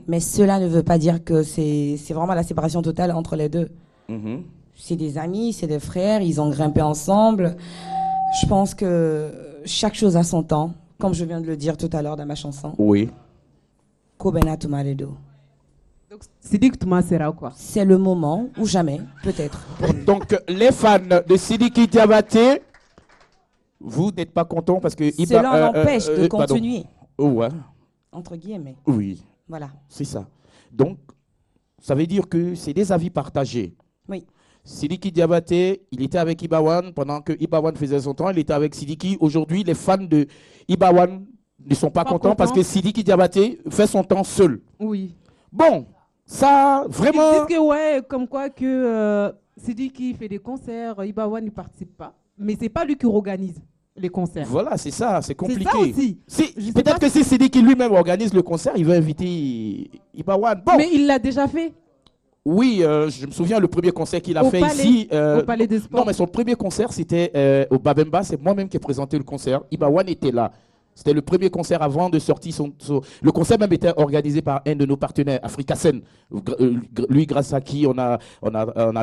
Mais cela ne veut pas dire que c'est vraiment la séparation totale entre les deux. C'est des amis, c'est des frères, ils ont grimpé ensemble. Je pense que chaque chose a son temps, comme je viens de le dire tout à l'heure dans ma chanson. Oui. Kobena Tumaledo. donc Sidiki Touma sera quoi. C'est le moment ou jamais, peut-être. Donc, les fans de Sidiki Diabaté, vous n'êtes pas contents parce que... Cela l'empêche de pardon. continuer, Ouais. entre guillemets. Oui, Voilà. c'est ça. Donc, ça veut dire que c'est des avis partagés. Oui. Sidiki Diabaté, il était avec Ibawan pendant que Ibawan faisait son temps, il était avec Sidiki. Aujourd'hui, les fans de Ibawan ne sont pas contents parce que Sidiki Diabaté fait son temps seul. Oui. Bon, ça, vraiment... Ils disent que ouais, comme quoi que Sidiki fait des concerts, Ibawan ne participe pas. Mais c'est pas lui qui organise les concerts. Voilà, c'est ça, c'est compliqué. C'est ça aussi. Si, peut-être que si Sidiki lui-même organise le concert, il va inviter Ibawan. Bon. Mais il l'a déjà fait. Oui, je me souviens le premier concert qu'il a Au fait Palais- ici. au Palais des Sports. Non, mais son premier concert, c'était au Babemba. C'est moi-même qui ai présenté le concert. Ibawan était là. C'était le premier concert avant de sortir Le concert même était organisé par un de nos partenaires, Africa Scène. Lui, grâce à qui on a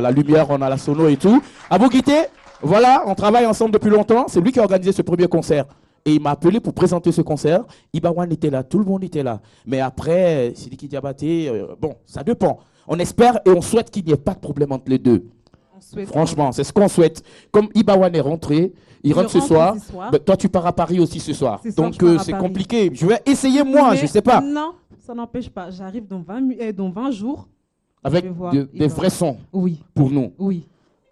la lumière, on a la sono et tout. Abou Guité, voilà, on travaille ensemble depuis longtemps. C'est lui qui a organisé ce premier concert. Et il m'a appelé pour présenter ce concert. Ibawan était là, tout le monde était là. Mais après, Sidiki Diabaté, bon, ça dépend. On espère et on souhaite qu'il n'y ait pas de problème entre les deux. Franchement, c'est ce qu'on souhaite. Comme Ibawan est rentré, il rentre ce soir. Ben, toi, tu pars à Paris aussi ce soir. Donc, c'est compliqué. Je vais essayer moi, Mais je ne sais pas. Non, ça n'empêche pas. J'arrive dans 20 jours. Avec des vrais sons. Oui. Pour nous. Oui,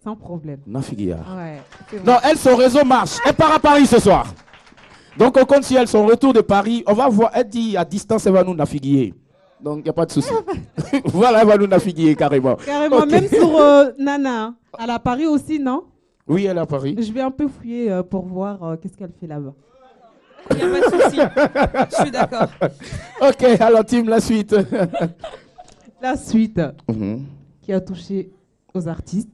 sans problème. Nafigia. Ouais, non, elle, son réseau marche. Elle part à Paris ce soir. Donc, on compte si elle, son retour de Paris, on va voir. Elle dit à distance, elle va nous naviguer. Donc, il n'y a pas de souci. Voilà, elle va nous naviguer carrément. Carrément, okay. Même sur Nana. Elle est à Paris aussi, non? Oui, elle est à Paris. Je vais un peu fouiller pour voir qu'est-ce qu'elle fait là-bas. Il n'y a pas de souci. Je suis d'accord. Ok, alors, Tim, la suite. La suite qui a touché aux artistes.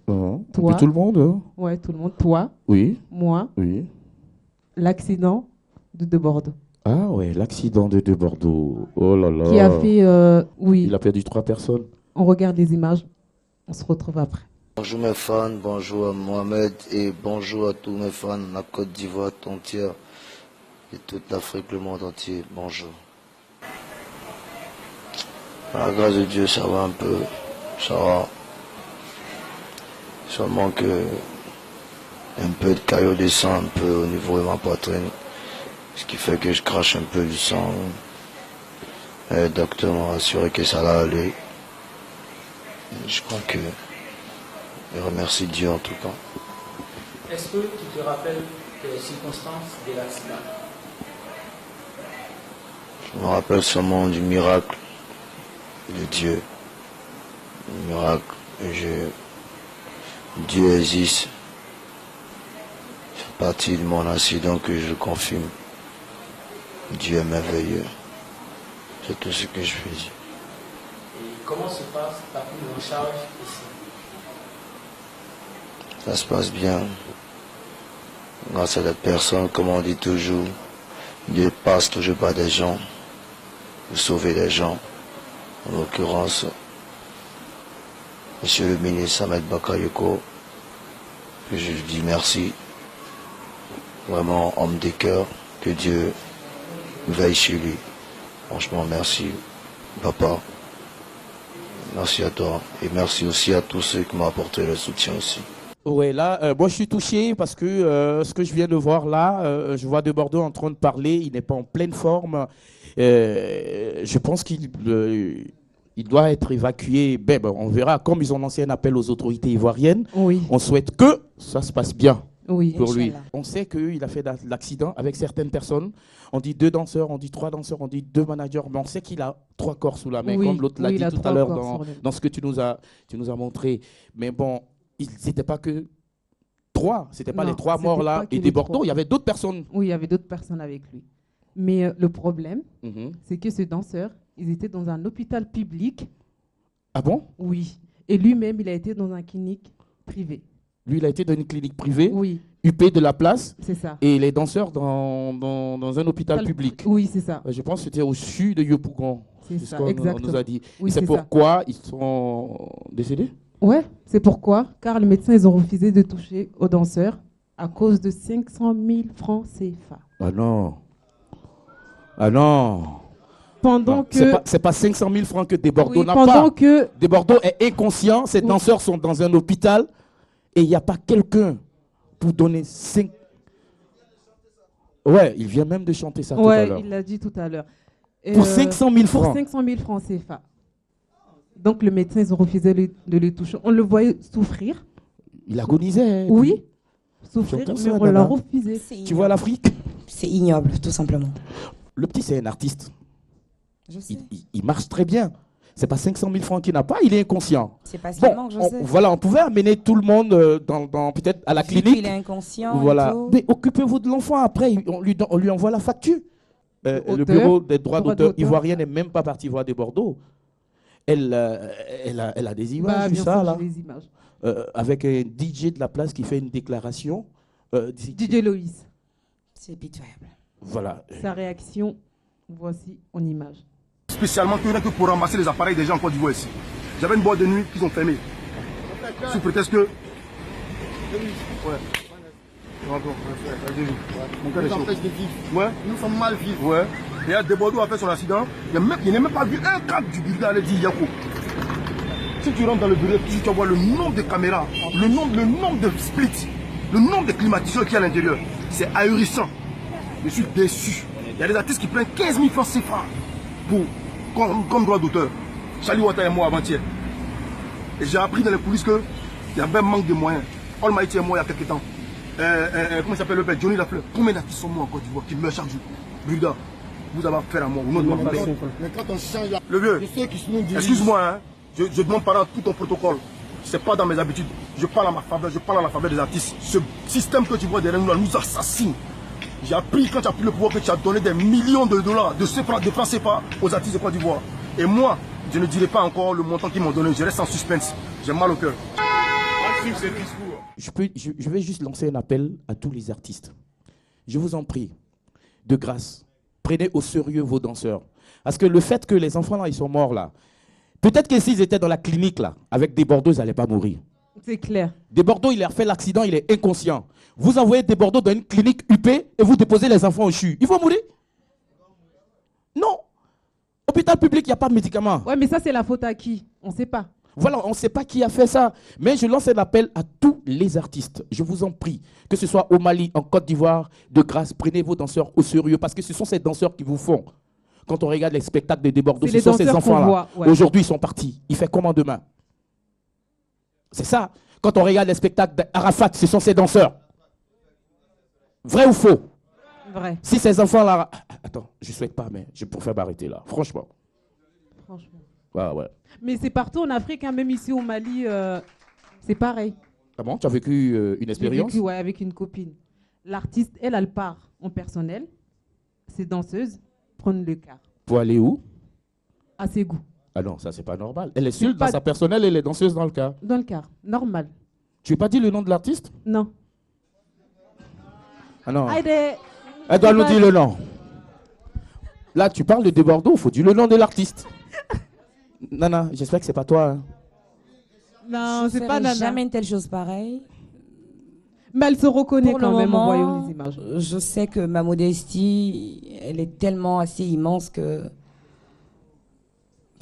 Toi. Tout le monde. Hein? Ouais, tout le monde. Toi. Oui. Moi. Oui. L'accident de Bordeaux. Ah ouais, l'accident de Bordeaux. Oh là là. Qui a fait, oui. Il a perdu 3 personnes. On regarde les images. On se retrouve après. Bonjour mes fans, bonjour à Mohamed et bonjour à tous mes fans de la Côte d'Ivoire entière et toute l'Afrique, le monde entier. Bonjour. Par la grâce de Dieu, ça va un peu. Ça va. Seulement que un peu de caillot descend un peu au niveau de ma poitrine. Ce qui fait que je crache un peu du sang. Et le docteur m'a assuré que ça allait aller. Je crois que je remercie Dieu en tout cas. Est-ce que tu te rappelles les circonstances de l'accident? Je me rappelle seulement du miracle de Dieu. Le miracle. Dieu existe. C'est partie de mon accident que je confirme. Dieu est merveilleux. C'est tout ce que je fais dire. Et comment se passe ta prise en charge ici? Ça se passe bien. Grâce à des personnes, comme on dit toujours, Dieu passe toujours par des gens. sauver les gens. En l'occurrence, Monsieur le ministre Ahmed Bakayoko, que je dis merci. Vraiment, homme des cœurs, que Dieu veille sur lui. Franchement, merci, papa. Merci à toi. Et merci aussi à tous ceux qui m'ont apporté le soutien aussi. Ouais, là, moi je suis touché parce que ce que je viens de voir là, je vois De Bordeaux en train de parler, il n'est pas en pleine forme. Je pense qu'il il doit être évacué. Ben, on verra, comme ils ont lancé un appel aux autorités ivoiriennes, oui. On souhaite que ça se passe bien. Oui, pour lui. Inch'Allah. On sait qu'il a fait l'accident avec certaines personnes. On dit 2 danseurs, on dit 3 danseurs, on dit 2 managers, mais on sait qu'il a 3 corps sous la main, Oui, comme l'autre l'a oui, dit il a tout à 3 l'heure corps dans ce que tu nous as montré. Mais bon, c'était pas que 3, c'était pas Non, les 3 morts c'était là pas que et les des Bordeaux, 3. il y avait d'autres personnes. Oui, il y avait d'autres personnes avec lui. Mais le problème, Mhm. c'est que ce danseur, ils étaient dans un hôpital public. Ah bon? Oui. Et lui-même, il a été dans une clinique privée. Lui, il a été dans une clinique privée, oui. UP de la place. C'est ça. Et les danseurs dans un hôpital public. Oui, c'est ça. Je pense que c'était au sud de Yopougon. C'est ce ça, qu'on exactement. nous a dit. Oui, Et c'est c'est ça. pourquoi ils sont décédés? Ouais, c'est pourquoi. Car les médecins, ils ont refusé de toucher aux danseurs à cause de 500 000 francs CFA. Ah non. Ah non. Pendant Non, que... c'est pas 500 000 francs que Desbordeaux Oui, n'a pendant pas. que... Desbordeaux est inconscient, ces danseurs sont dans un hôpital et il n'y a pas quelqu'un pour donner 5... Ouais, il vient même de chanter ça tout à Ouais, l'heure. il l'a dit tout à l'heure. Pour 500 000 Pour francs. 500 000 francs CFA. Donc les médecins, ils ont refusé de les toucher. On le voyait souffrir. Il agonisait. Oui, souffrir, J'entends mais ça, on l'a Nana. refusé. Tu vois l'Afrique? C'est ignoble, tout simplement. Le petit, c'est un artiste. Je sais. Il marche très bien. C'est pas 500 000 francs qu'il n'a pas, il est inconscient. C'est pas seulement que je sais. Voilà, on pouvait amener tout le monde peut-être à la Vu clinique. qu'il est inconscient et Voilà. tout. Mais occupez-vous de l'enfant. Après, on lui envoie la facture. Le bureau des droits d'auteur ivoirien n'est même pas parti voir des Bordeaux. Elle a des images, Bah, vu bien ça, sûr, là. j'ai les images. Avec un DJ de la place qui fait une déclaration. DJ Loïs. C'est pitoyable. Voilà. Sa réaction, voici en image. Spécialement que pour ramasser les appareils des gens en Côte d'Ivoire ici. J'avais une boîte de nuit qu'ils ont fermée. Sous prétexte que... Ouais. Mon cœur est chaud. Ouais. Nous sommes mal vivre. Ouais. Et à Desbordeaux a fait son accident. Il n'a même pas vu un cadre du bureau aller dire Yako. Si tu rentres dans le bureau, tu vas voir le nombre de caméras, le nombre de splits, le nombre de climatiseurs qu'il y a à l'intérieur. C'est ahurissant. Je suis déçu. Il y a des artistes qui prennent 15 000 francs CFA comme droit d'auteur. Charlie Water et moi avant-hier. Et j'ai appris dans les coulisses qu'il y avait un manque de moyens. All Mighty est mort il y a quelques temps. Comment il s'appelle le père Johnny Lafleur. Combien d'artistes sont morts en Côte d'Ivoire qui meurent chaque jour? Brida, vous avez affaire à moi. Au nom de ma père. Mais quand on change la... Le vieux, ceux qui nous dirigent- excuse-moi, hein, je demande par tout ton protocole. C'est pas dans mes habitudes. Je parle à ma faveur, je parle à la faveur des artistes. Ce système que tu vois derrière nous, là, nous assassine. J'ai appris quand tu as pris le pouvoir que tu as donné des millions de dollars, de francs CFA aux artistes de Côte d'Ivoire. Et moi, je ne dirai pas encore le montant qu'ils m'ont donné. Je reste en suspense. J'ai mal au cœur. Je vais juste lancer un appel à tous les artistes. Je vous en prie, de grâce, prenez au sérieux vos danseurs. Parce que le fait que les enfants là, ils sont morts là, peut-être que s'ils étaient dans la clinique là, avec des Bordeaux, ils n'allaient pas mourir. C'est clair. Des Bordeaux, il a fait l'accident, il est inconscient. Vous envoyez des Bordeaux dans une clinique UP et vous déposez les enfants au CHU. Ils vont mourir? Non. Hôpital public, il n'y a pas de médicaments. Ouais, mais ça, c'est la faute à qui? On ne sait pas. Voilà, on ne sait pas qui a fait ça. Mais je lance un appel à tous les artistes. Je vous en prie, que ce soit au Mali, en Côte d'Ivoire, de grâce, prenez vos danseurs au sérieux parce que ce sont ces danseurs qui vous font. Quand on regarde les spectacles de Desbordeaux, ce sont ces enfants-là. Ouais. Aujourd'hui, ils sont partis. Il fait comment demain? C'est ça. Quand on regarde les spectacles d'Arafat, ce sont ces danseurs. Vrai ou faux? Vrai. Si ces enfants-là... Attends, je ne souhaite pas, mais je préfère m'arrêter là. Franchement. Franchement. Ouais. Mais c'est partout en Afrique, hein, même ici au Mali, c'est pareil. Ah bon? Tu as vécu une expérience? J'ai vécu, ouais, avec une copine. L'artiste, elle part en personnel. Ses danseuses prennent le car. Pour aller où? À ses goûts. Ah non, ça c'est pas normal. Elle est seule dans sa personnelle et les danseuses dans le car. Dans le car, normal. Tu n'as pas dit le nom de l'artiste? Non. Ah non. Aïe, Elle doit nous dire le nom. Là, tu parles de Bordeaux, il faut dire le nom de l'artiste. Nana, j'espère que c'est pas toi. Hein. Non, c'est Je pas ferai Nana. jamais une telle chose pareille. Mais elle se reconnaît Pour quand le même en moment, voyant les images. je sais que ma modestie, elle est tellement assez immense que...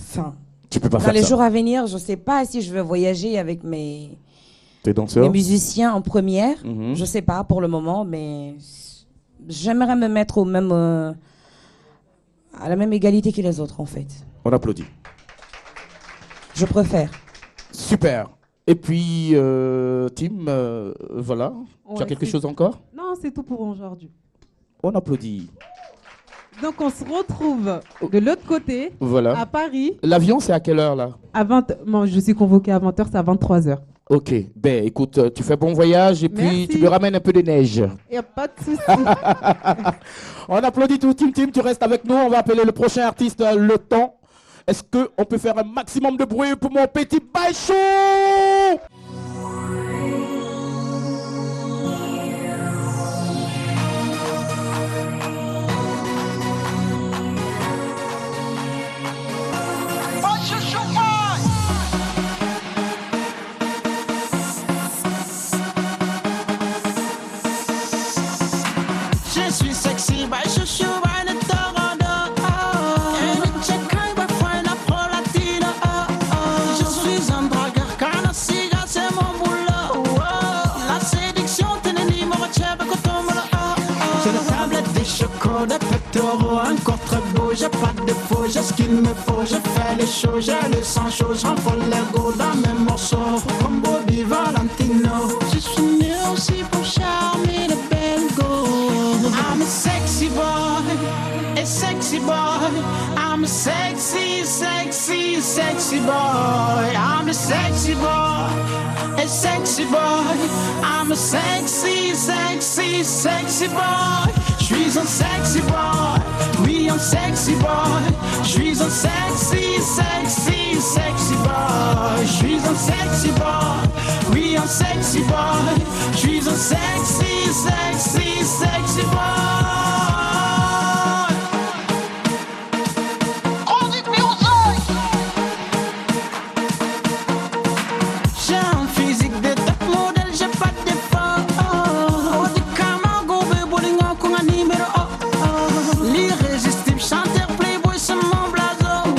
Enfin, Tu peux pas dans faire les ça. jours à venir, je sais pas si je vais voyager avec mes Danseurs. musiciens en première. Mhm. Je sais pas pour le moment, mais j'aimerais me mettre au même, à la même égalité que les autres, en fait. On applaudit. Je préfère. Super. Et puis, Tim, voilà. Tu as Ouais, quelque c'est- chose encore? Non, c'est tout pour aujourd'hui. On applaudit. Donc on se retrouve de l'autre côté, Voilà. à Paris. L'avion, c'est à quelle heure là? À 20... Moi, je suis convoquée à 20h, c'est à 23h. Ok. Ben, écoute, tu fais bon voyage et puis Merci. tu me ramènes un peu de neige. Il n'y a pas de souci. On applaudit tout. Tim, tu restes avec nous. On va appeler le prochain artiste Le Temps. Est-ce qu'on peut faire un maximum de bruit pour mon petit Baïchou? Je suis sexy by chouchou by the Toronto. And it's a kind of fine afro latino. Je suis un dragueur car la cigare c'est mon boulot. La séduction t'es le numéro tchèbe quand on me l'a. J'ai la tablette des chocos, des pectoraux, un corps très beau. J'ai pas de défaut, j'ai ce qu'il me faut. Je fais les choses, j'ai le sang chaud. Je renfole les go dans mes morceaux. Comme Bobby Valentino. Je suis né aussi pour charmer les belles go. I'm a sexy boy, a sexy boy. I'm a sexy, sexy, sexy boy. I'm a sexy boy, a sexy boy. I'm a sexy, sexy, sexy boy. Je suis un sexy boy, oui un sexy boy. Je suis un sexy, sexy, sexy boy. Je suis un sexy boy, oui un sexy boy. Je suis un sexy, sexy, sexy boy. J'ai un physique de top modèle, j'ai pas de défaut. Oh, du Camargo, Bébolingo, qu'on a numéro. L'irrésistible chanteur playboy, c'est mon blason.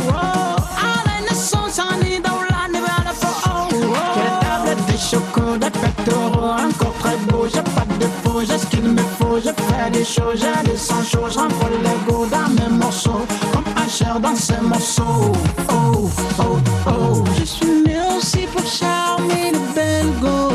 À la naissance, on est dans la neve à la fois. J'ai la tablette de choco, des pectoraux, encore très beau. J'ai pas de défaut, j'ai ce qu'il me faut. Je fais des choses, j'ai des sans choses. J'envole les go dans mes morceaux, comme un cher dans ses morceaux. Oh, oh, oh. Je suis né aussi pour charmer le bel go.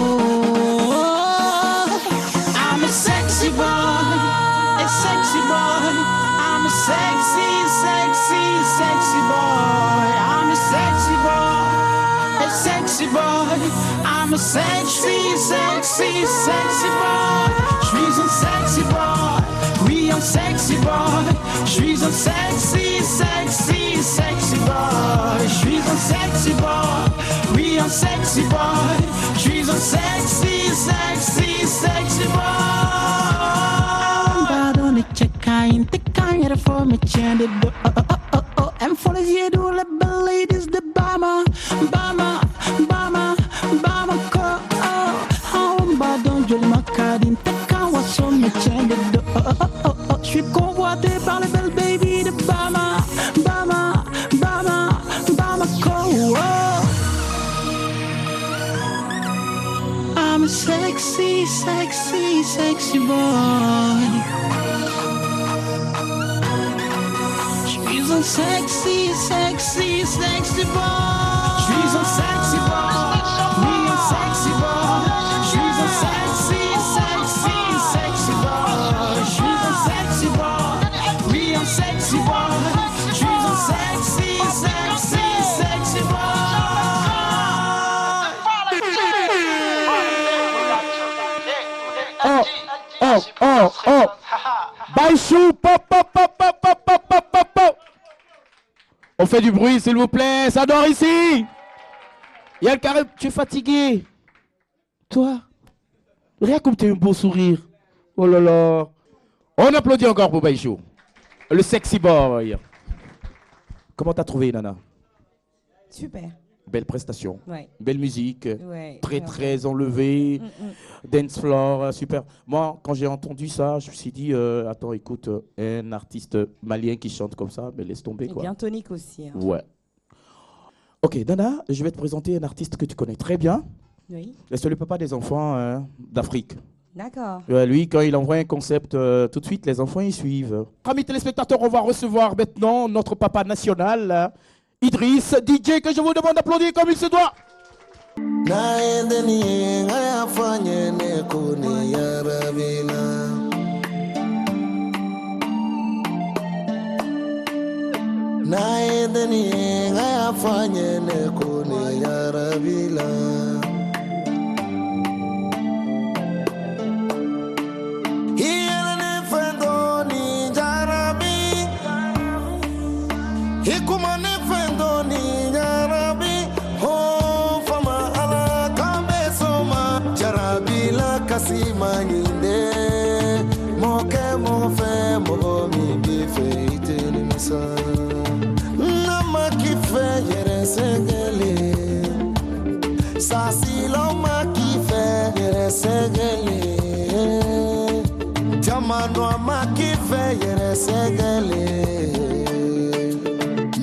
I'm a sexy boy, a sexy boy. I'm a sexy, sexy, sexy boy. I'm a sexy boy, a sexy boy. I'm a sexy, sexy, sexy boy. Je suis un sexy boy, oui un sexy boy. Je suis un sexy, sexy, sexy boy. Je suis un sexy boy, oui un sexy boy. Je suis un sexy, sexy, sexy boy. Pardon, check kind, the kind of for me, chanted. And for the year, do the bell ladies, the Bama, Bama, Bama, Bama, oh, pardon, je m'accadine, the kind was so me, chanted. Je suis convoité par les belles baby de Bama, Bama, Bama, Bama, oh. I'm a sexy, sexy, sexy boy. Je suis un sexy, sexy, sexy boy. Je suis un sexy boy, oui un sexy boy. Je suis un sexy, sexy, sexy boy. Je suis un sexy boy, oui un sexy boy. Je suis un sexy, sexy, sexy boy. Oh, oh, oh, oh. Baïchou, pop, pop, pop, pop, pop, pop, pop, pop, pop. On fait du bruit, s'il vous plaît. Ça dort ici. Il y a le carré. Tu es fatigué. Toi. Rien comme tu as un beau sourire. Oh là là. On applaudit encore pour Baïchou. le sexy boy. Comment t'as trouvé, Nana? Super. Belle prestation, Ouais. belle musique, Ouais, très ouais. très enlevé, dance floor, super. Moi, quand j'ai entendu ça, je me suis dit, attends, écoute, un artiste malien qui chante comme ça, mais laisse tomber Et quoi. bien tonique aussi. Hein. Ouais. Ok, Nana, je vais te présenter un artiste que tu connais très bien. Oui. C'est le papa des enfants d'Afrique. D'accord. Lui, quand il envoie un concept, tout de suite, les enfants, ils suivent. Amis téléspectateurs, on va recevoir maintenant notre papa national, Idriss, DJ, que je vous demande d'applaudir comme il se doit.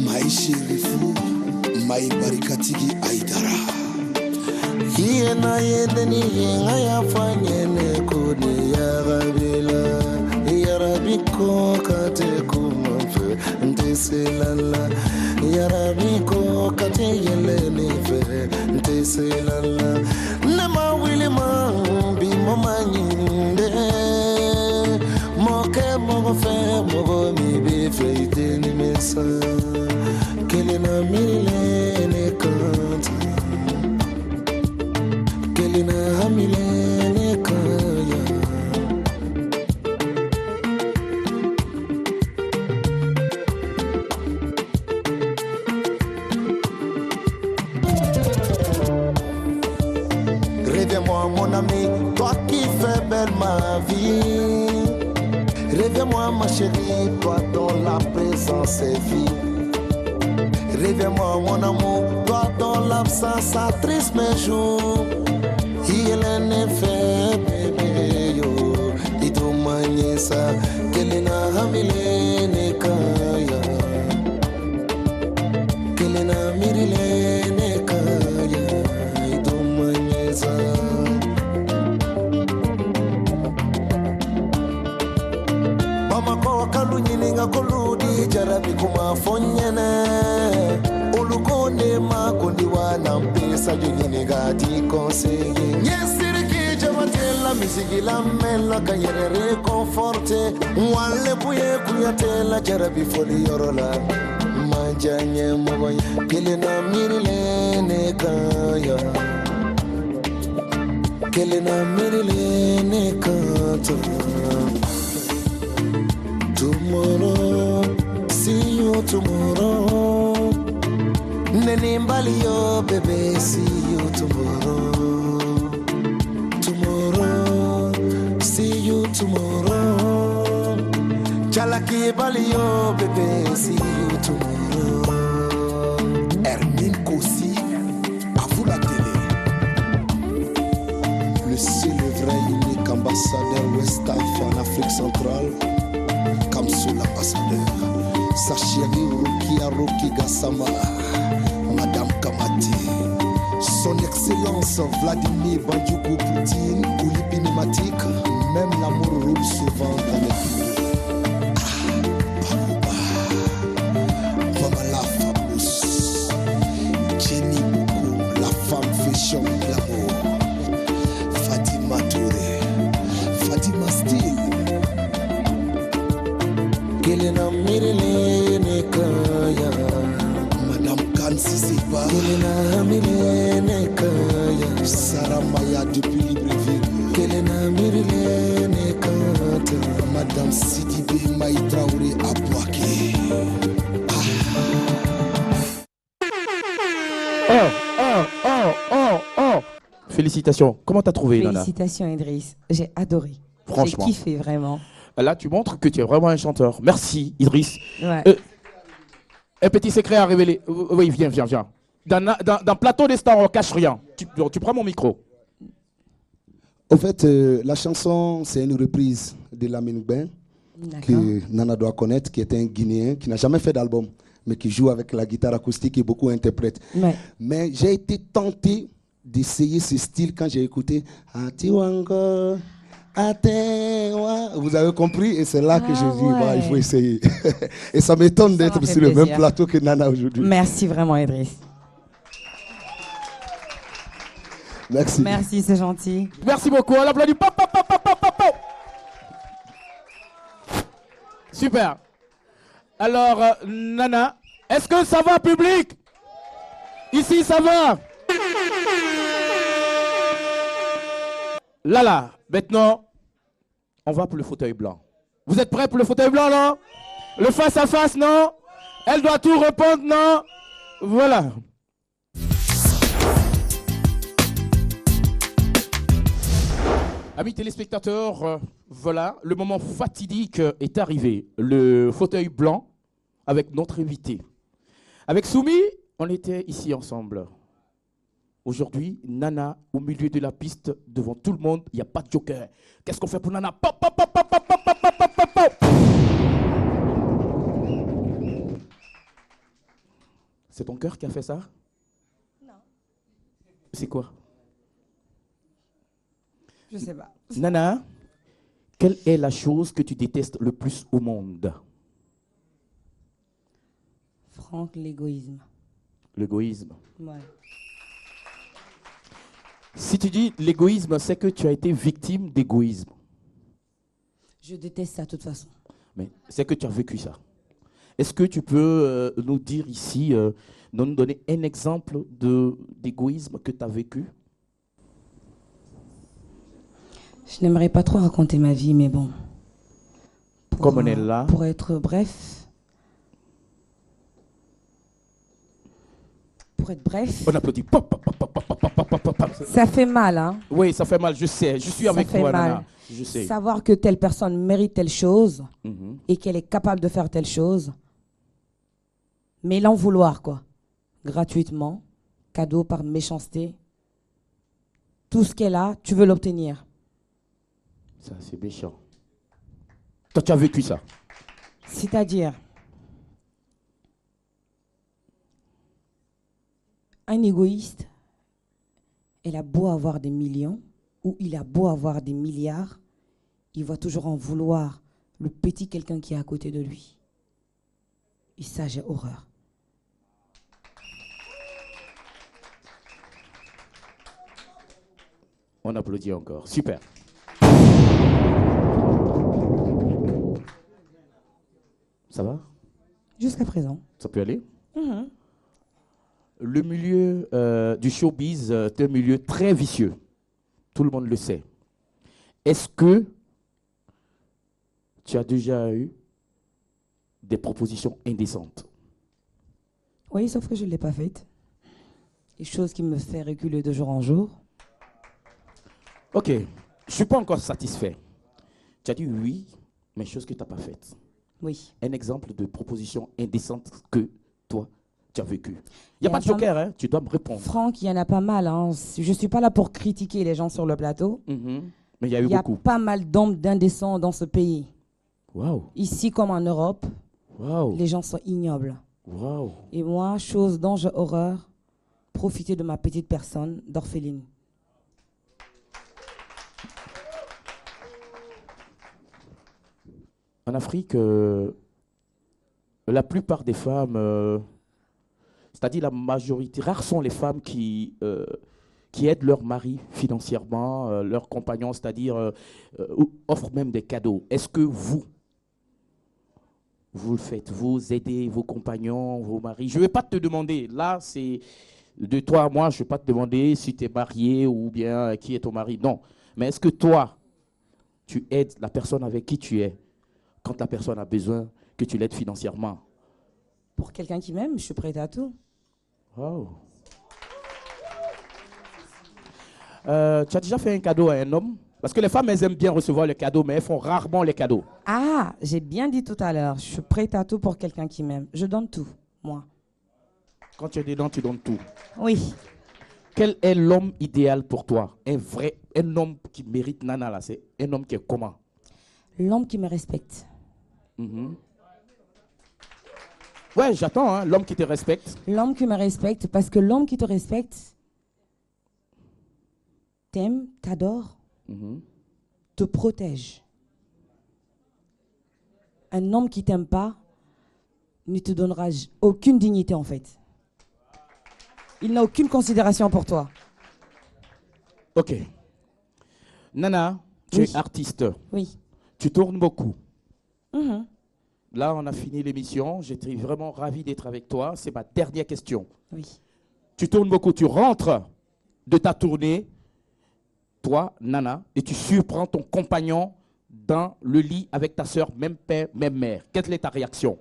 Maishirifu Maibarikatigi Aidara Hiena yedeni ngaya fanyene kuni ya gabila ya rabiko kate kumafe nteselala ya rabiko kate yelene fe nteselala nema wili mambi momanyinde moke mogo fe mogo mi be fe ni mesa kelena milene kanta kelena hamilene kaya Reviens-moi mon ami, toi qui fais belle ma vie. Reviens-moi ma chérie, toi dont la présence est vie. Reviens-moi mon amour, toi dont l'absence attriste mes jours. Il est ne fait bébé yo, il doit manier ça, qu'elle n'a hamilé kaya, qu'elle n'a mirilé kaya, il doit manier ça. Mama ko kalu nyini nga koludi jarabi kuma fonyene. Olukone makondi wana mpesa jonyini gati conseiller. Nyesiri ki jamatela misigi la mela kanyere reconforte. Wale buye kuyatela jarabi foli yorola. Manjanye mwaye kele na mirilene kaya. Kele na mirilene kata. Tomorrow, see you tomorrow. Nene mbali yo, baby, see you tomorrow. Tomorrow, see you tomorrow. Chalaki bali yo, baby, see you tomorrow. Hermine Kossi, à vous la télé. Le seul et vrai unique ambassadeur West Afrique en Afrique centrale. Kamsou l'ambassadeur, sa chérie Roki Gassama, Madame Kamati, son excellence Vladimir Bandjougou Poutine, Oulipinimatique, même l'amour roule souvent dans les films. Maman la fameuse, Jenny Boukou, la femme fashion glamour, Fatima Touré, Fatima Style. Kelena mirilene kaya, Madame Kansi Sipa. Kelena mirilene kaya, Saramaya depuis Libreville. Kelena mirilene kaya, Madame Sidibé Maï Traoré à Boaké. Oh. Félicitations. Comment t'as trouvé, Nana? Félicitations, Idriss. J'ai adoré. Franchement. J'ai kiffé, vraiment. Là, tu montres que tu es vraiment un chanteur. Merci, Idriss. Ouais. Un petit secret à révéler. Oui, viens. Dans Plateau des Stars, on cache rien. Tu prends mon micro. Au fait, la chanson, c'est une reprise de Lamine Ben, que Nana doit connaître, qui est un Guinéen, qui n'a jamais fait d'album, mais qui joue avec la guitare acoustique et beaucoup interprète. Ouais. Mais j'ai été tenté d'essayer ce style quand j'ai écouté Atiwango, Atewa. Vous avez compris? Et c'est là que je dis, bah, il faut essayer. Et ça m'étonne d'être sur le même plateau que Nana aujourd'hui. Merci vraiment, Idriss. Merci. Merci, c'est gentil. Merci beaucoup. On l'applaudit. Pop, pop, pop, pop, pop, pop. Super. Alors, Nana, est-ce que ça va, public? Ici, ça va? Là, maintenant, on va pour le fauteuil blanc. Vous êtes prêts pour le fauteuil blanc, là? Le face-à-face, non? Elle doit tout répondre, non? Voilà. Amis téléspectateurs, voilà, le moment fatidique est arrivé. Le fauteuil blanc avec notre invité. Avec Soumi, on était ici ensemble. Aujourd'hui, Nana au milieu de la piste, devant tout le monde, il n'y a pas de joker. Qu'est-ce qu'on fait pour Nana? Pop, pop, pop, pop, pop, pop, pop, pop, pop, pop. C'est ton cœur qui a fait ça? Non. C'est quoi? Je sais pas. Nana, quelle est la chose que tu détestes le plus au monde? Franck, l'égoïsme. L'égoïsme. Ouais. Si tu dis l'égoïsme, c'est que tu as été victime d'égoïsme. Je déteste ça de toute façon. Mais c'est que tu as vécu ça. Est-ce que tu peux nous dire ici, nous donner un exemple d'égoïsme que tu as vécu? Je n'aimerais pas trop raconter ma vie, mais bon. Comme on est là. Pour être bref. On applaudit. Pop, pop, pop, pop, pop, pop, pop, pop, pop. Ça fait mal, hein? Oui, ça fait mal, je sais. Je suis Ça avec fait toi, mal. Nana. Je sais. Savoir que telle personne mérite telle chose Mhm. et qu'elle est capable de faire telle chose, mais l'en vouloir, quoi. Gratuitement, cadeau par méchanceté. Tout ce qu'elle a, tu veux l'obtenir. Ça, c'est méchant. Toi, tu as vécu ça. C'est-à-dire, un égoïste, elle a beau avoir des millions, ou il a beau avoir des milliards, il va toujours en vouloir le petit quelqu'un qui est à côté de lui. Et ça, j'ai horreur. On applaudit encore. Super. Ça va? Jusqu'à présent. Ça peut aller? Mhm. Le milieu du showbiz est un milieu très vicieux. Tout le monde le sait. Est-ce que tu as déjà eu des propositions indécentes? Oui, sauf que je ne l'ai pas faite. Des choses qui me font reculer de jour en jour. Ok, je ne suis pas encore satisfait. Tu as dit oui, mais choses que tu n'as pas faites. Oui. Un exemple de proposition indécente que toi, tu as vécu. Il n'y a pas de joker, hein? Tu dois me répondre. Franck, il y en a pas mal. Hein. Je ne suis pas là pour critiquer les gens sur le plateau. Mhm. Mais il y a eu Il y a beaucoup. pas mal d'hommes d'indécents dans ce pays. Waouh. Ici comme en Europe, Waouh. les gens sont ignobles. Waouh. Et moi, chose dont j'ai horreur, profiter de ma petite personne d'orpheline. En Afrique, la plupart des femmes, c'est-à-dire la majorité, rares sont les femmes qui aident leur mari financièrement, leurs compagnons, c'est-à-dire offrent même des cadeaux. Est-ce que vous le faites? Vous aidez vos compagnons, vos maris? Je ne vais pas te demander, là c'est de toi à moi, je ne vais pas te demander si tu es marié ou bien qui est ton mari. Non. Mais est-ce que toi, tu aides la personne avec qui tu es quand la personne a besoin que tu l'aides financièrement? Pour quelqu'un qui m'aime, je suis prête à tout. Wow. Tu as déjà fait un cadeau à un homme Parce que les femmes, elles aiment bien recevoir les cadeaux, mais elles font rarement les cadeaux. Ah, j'ai bien dit tout à l'heure, je suis prête à tout pour quelqu'un qui m'aime. Je donne tout, moi. Quand tu es dedans, tu donnes tout. Oui. Quel est l'homme idéal pour toi? Un homme qui mérite Nana, là, c'est un homme qui est comment? L'homme qui me respecte. Ouais, j'attends, hein, l'homme qui te respecte. L'homme qui me respecte, parce que l'homme qui te respecte t'aime, t'adore, te protège. Un homme qui t'aime pas ne te donnera aucune dignité, en fait. Il n'a aucune considération pour toi. Ok. Nana, tu es artiste. Oui. Tu tournes beaucoup. Là, on a fini l'émission. J'étais vraiment ravi d'être avec toi. C'est ma dernière question. Oui. Tu tournes beaucoup. Tu rentres de ta tournée, toi, Nana, et tu surprends ton compagnon dans le lit avec ta soeur, même père, même mère. Quelle est ta réaction?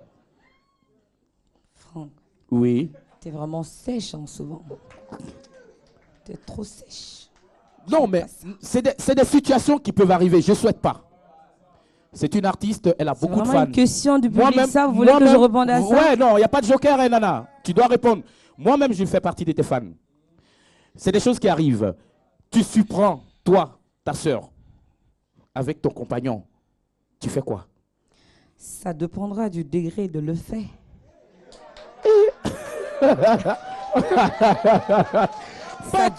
Franck. Oui. T'es vraiment sèche, hein, souvent. T'es trop sèche. Non, mais c'est des situations qui peuvent arriver. Je ne souhaite pas. C'est une artiste, elle a beaucoup de fans. C'est une question du public, ça, vous voulez que je réponde à ça? Ouais, non, il n'y a pas de joker, hein, Nana. Tu dois répondre. Moi-même, je fais partie de tes fans. C'est des choses qui arrivent. Tu surprends, toi, ta soeur, avec ton compagnon. Tu fais quoi? Ça dépendra du degré de le fait. Ça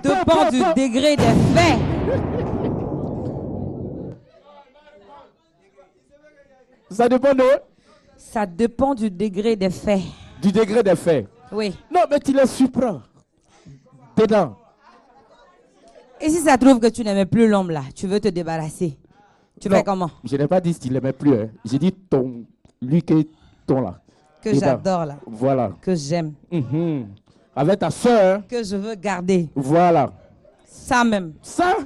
dépend du degré des faits. Ça dépend de... Ça dépend du degré des faits. Du degré des faits? Oui. Non, mais tu les surprends. Dedans. Et si ça trouve que tu n'aimais plus l'homme là, tu veux te débarrasser, tu fais comment? Je n'ai pas dit qu'il n'aimait plus. Hein. J'ai dit lui qui est ton là. Que j'adore là. Voilà. Que j'aime. Avec ta soeur. Que je veux garder. Voilà. Ça même. Ça?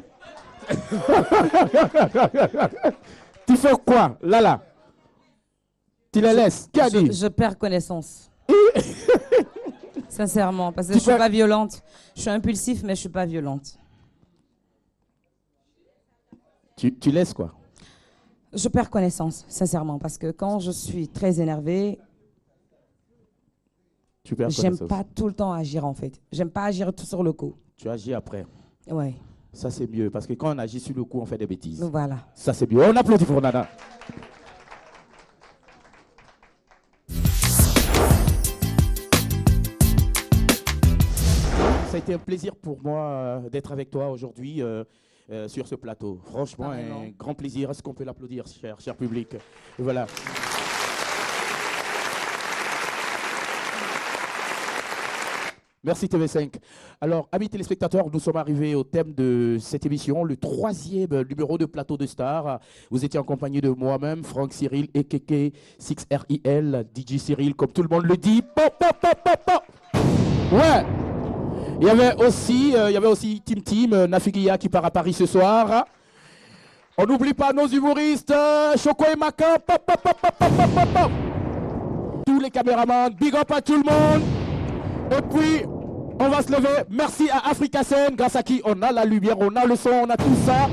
Tu fais quoi? Là. Tu les laisses. Qui a dit? Je perds connaissance. Sincèrement, parce que je ne suis pas violente. Je suis impulsif, mais je ne suis pas violente. Tu laisses quoi? Je perds connaissance, sincèrement, parce que quand je suis très énervée, j'aime pas tout le temps agir en fait. J'aime pas agir tout sur le coup. Tu agis après. Ouais. Ça c'est mieux, parce que quand on agit sur le coup, on fait des bêtises. Voilà. Ça c'est mieux. On applaudit pour Nana. Ça a été un plaisir pour moi d'être avec toi aujourd'hui sur ce plateau. Franchement, un grand plaisir. Est-ce qu'on peut l'applaudir, cher public? Et voilà. Merci TV5. Alors, amis téléspectateurs, nous sommes arrivés au thème de cette émission, le 3e numéro de Plateau de Stars. Vous étiez en compagnie de moi-même, Franck Cyril, EKK, 6RIL, DJ Cyril, comme tout le monde le dit. Pop, pop, pop, pop, pop. Ouais. Il y avait aussi Tim, Nafigia qui part à Paris ce soir. On n'oublie pas nos humoristes, Choco et Maka. Pop, pop, pop, pop, pop, pop, pop. Tous les caméramans, big up à tout le monde. Et puis, on va se lever. Merci à Africa Scène, grâce à qui on a la lumière, on a le son, on a tout ça.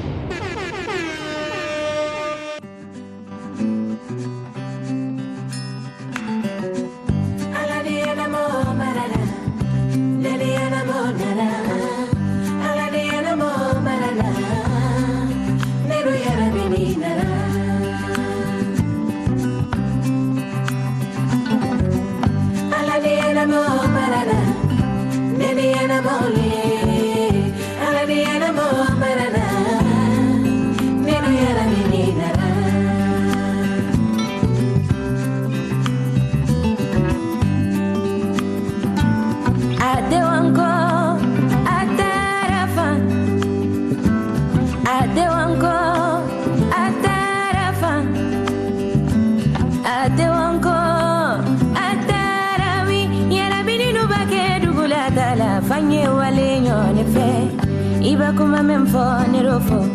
Iba kuma memfo nerofo,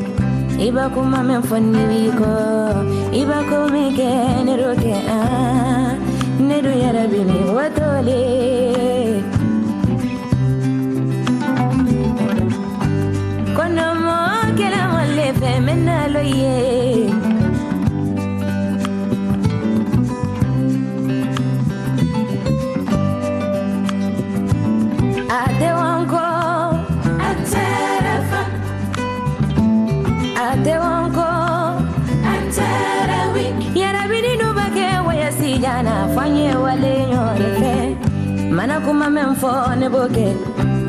iba kuma memfo niwiko, iba kuma ke neroke neru yarabini watole. Kono mo kela benalo ye ate wanko atarafa ate wanko atarawi yarabini nubake wayasi jana fanye wale nyore mana kuma memfo ne boke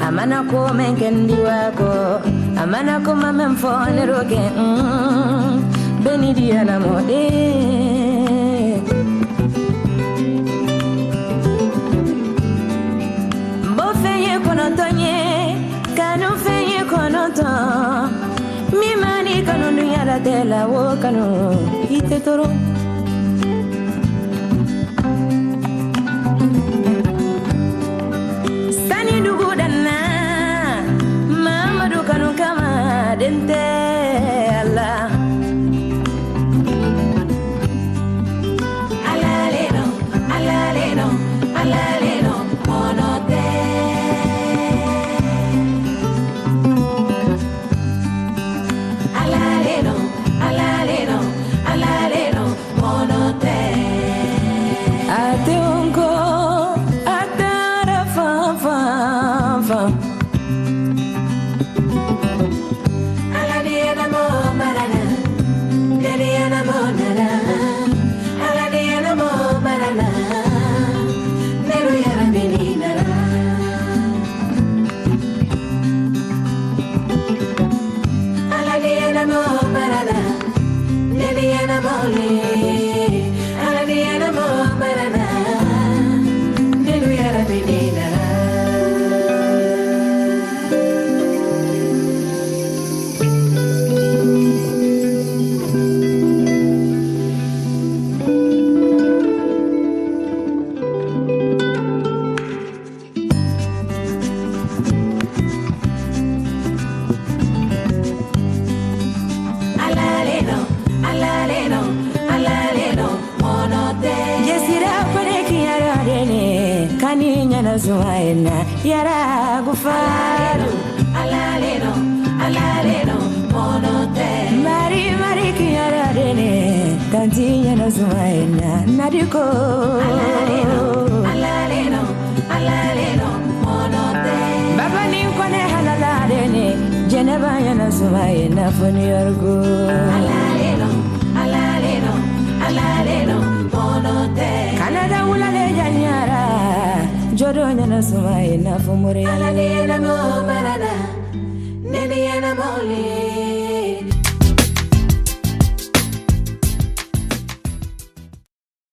amana ko menken diwako amana kuma memfo ne roke beni diana mode bo feye kono tonye kanu feye kono to mi mani kanu dunyara tela wo kanu ite toro dente Allah alaleno alaleno alaleno monote alaleno alaleno alaleno monote atunko atara fa fa fa Zuaina yara gufaru alaleno alaleno monote mari mari kiyara dene kantinya no zuaina nadiko alaleno alaleno alaleno monote baba ni kone halala dene jeneba yana zuaina foni yorgo alaleno alaleno alaleno monote kanada ulale janyara Jodonya na sumaina fumure. Alalena mo marana, nene yana mole.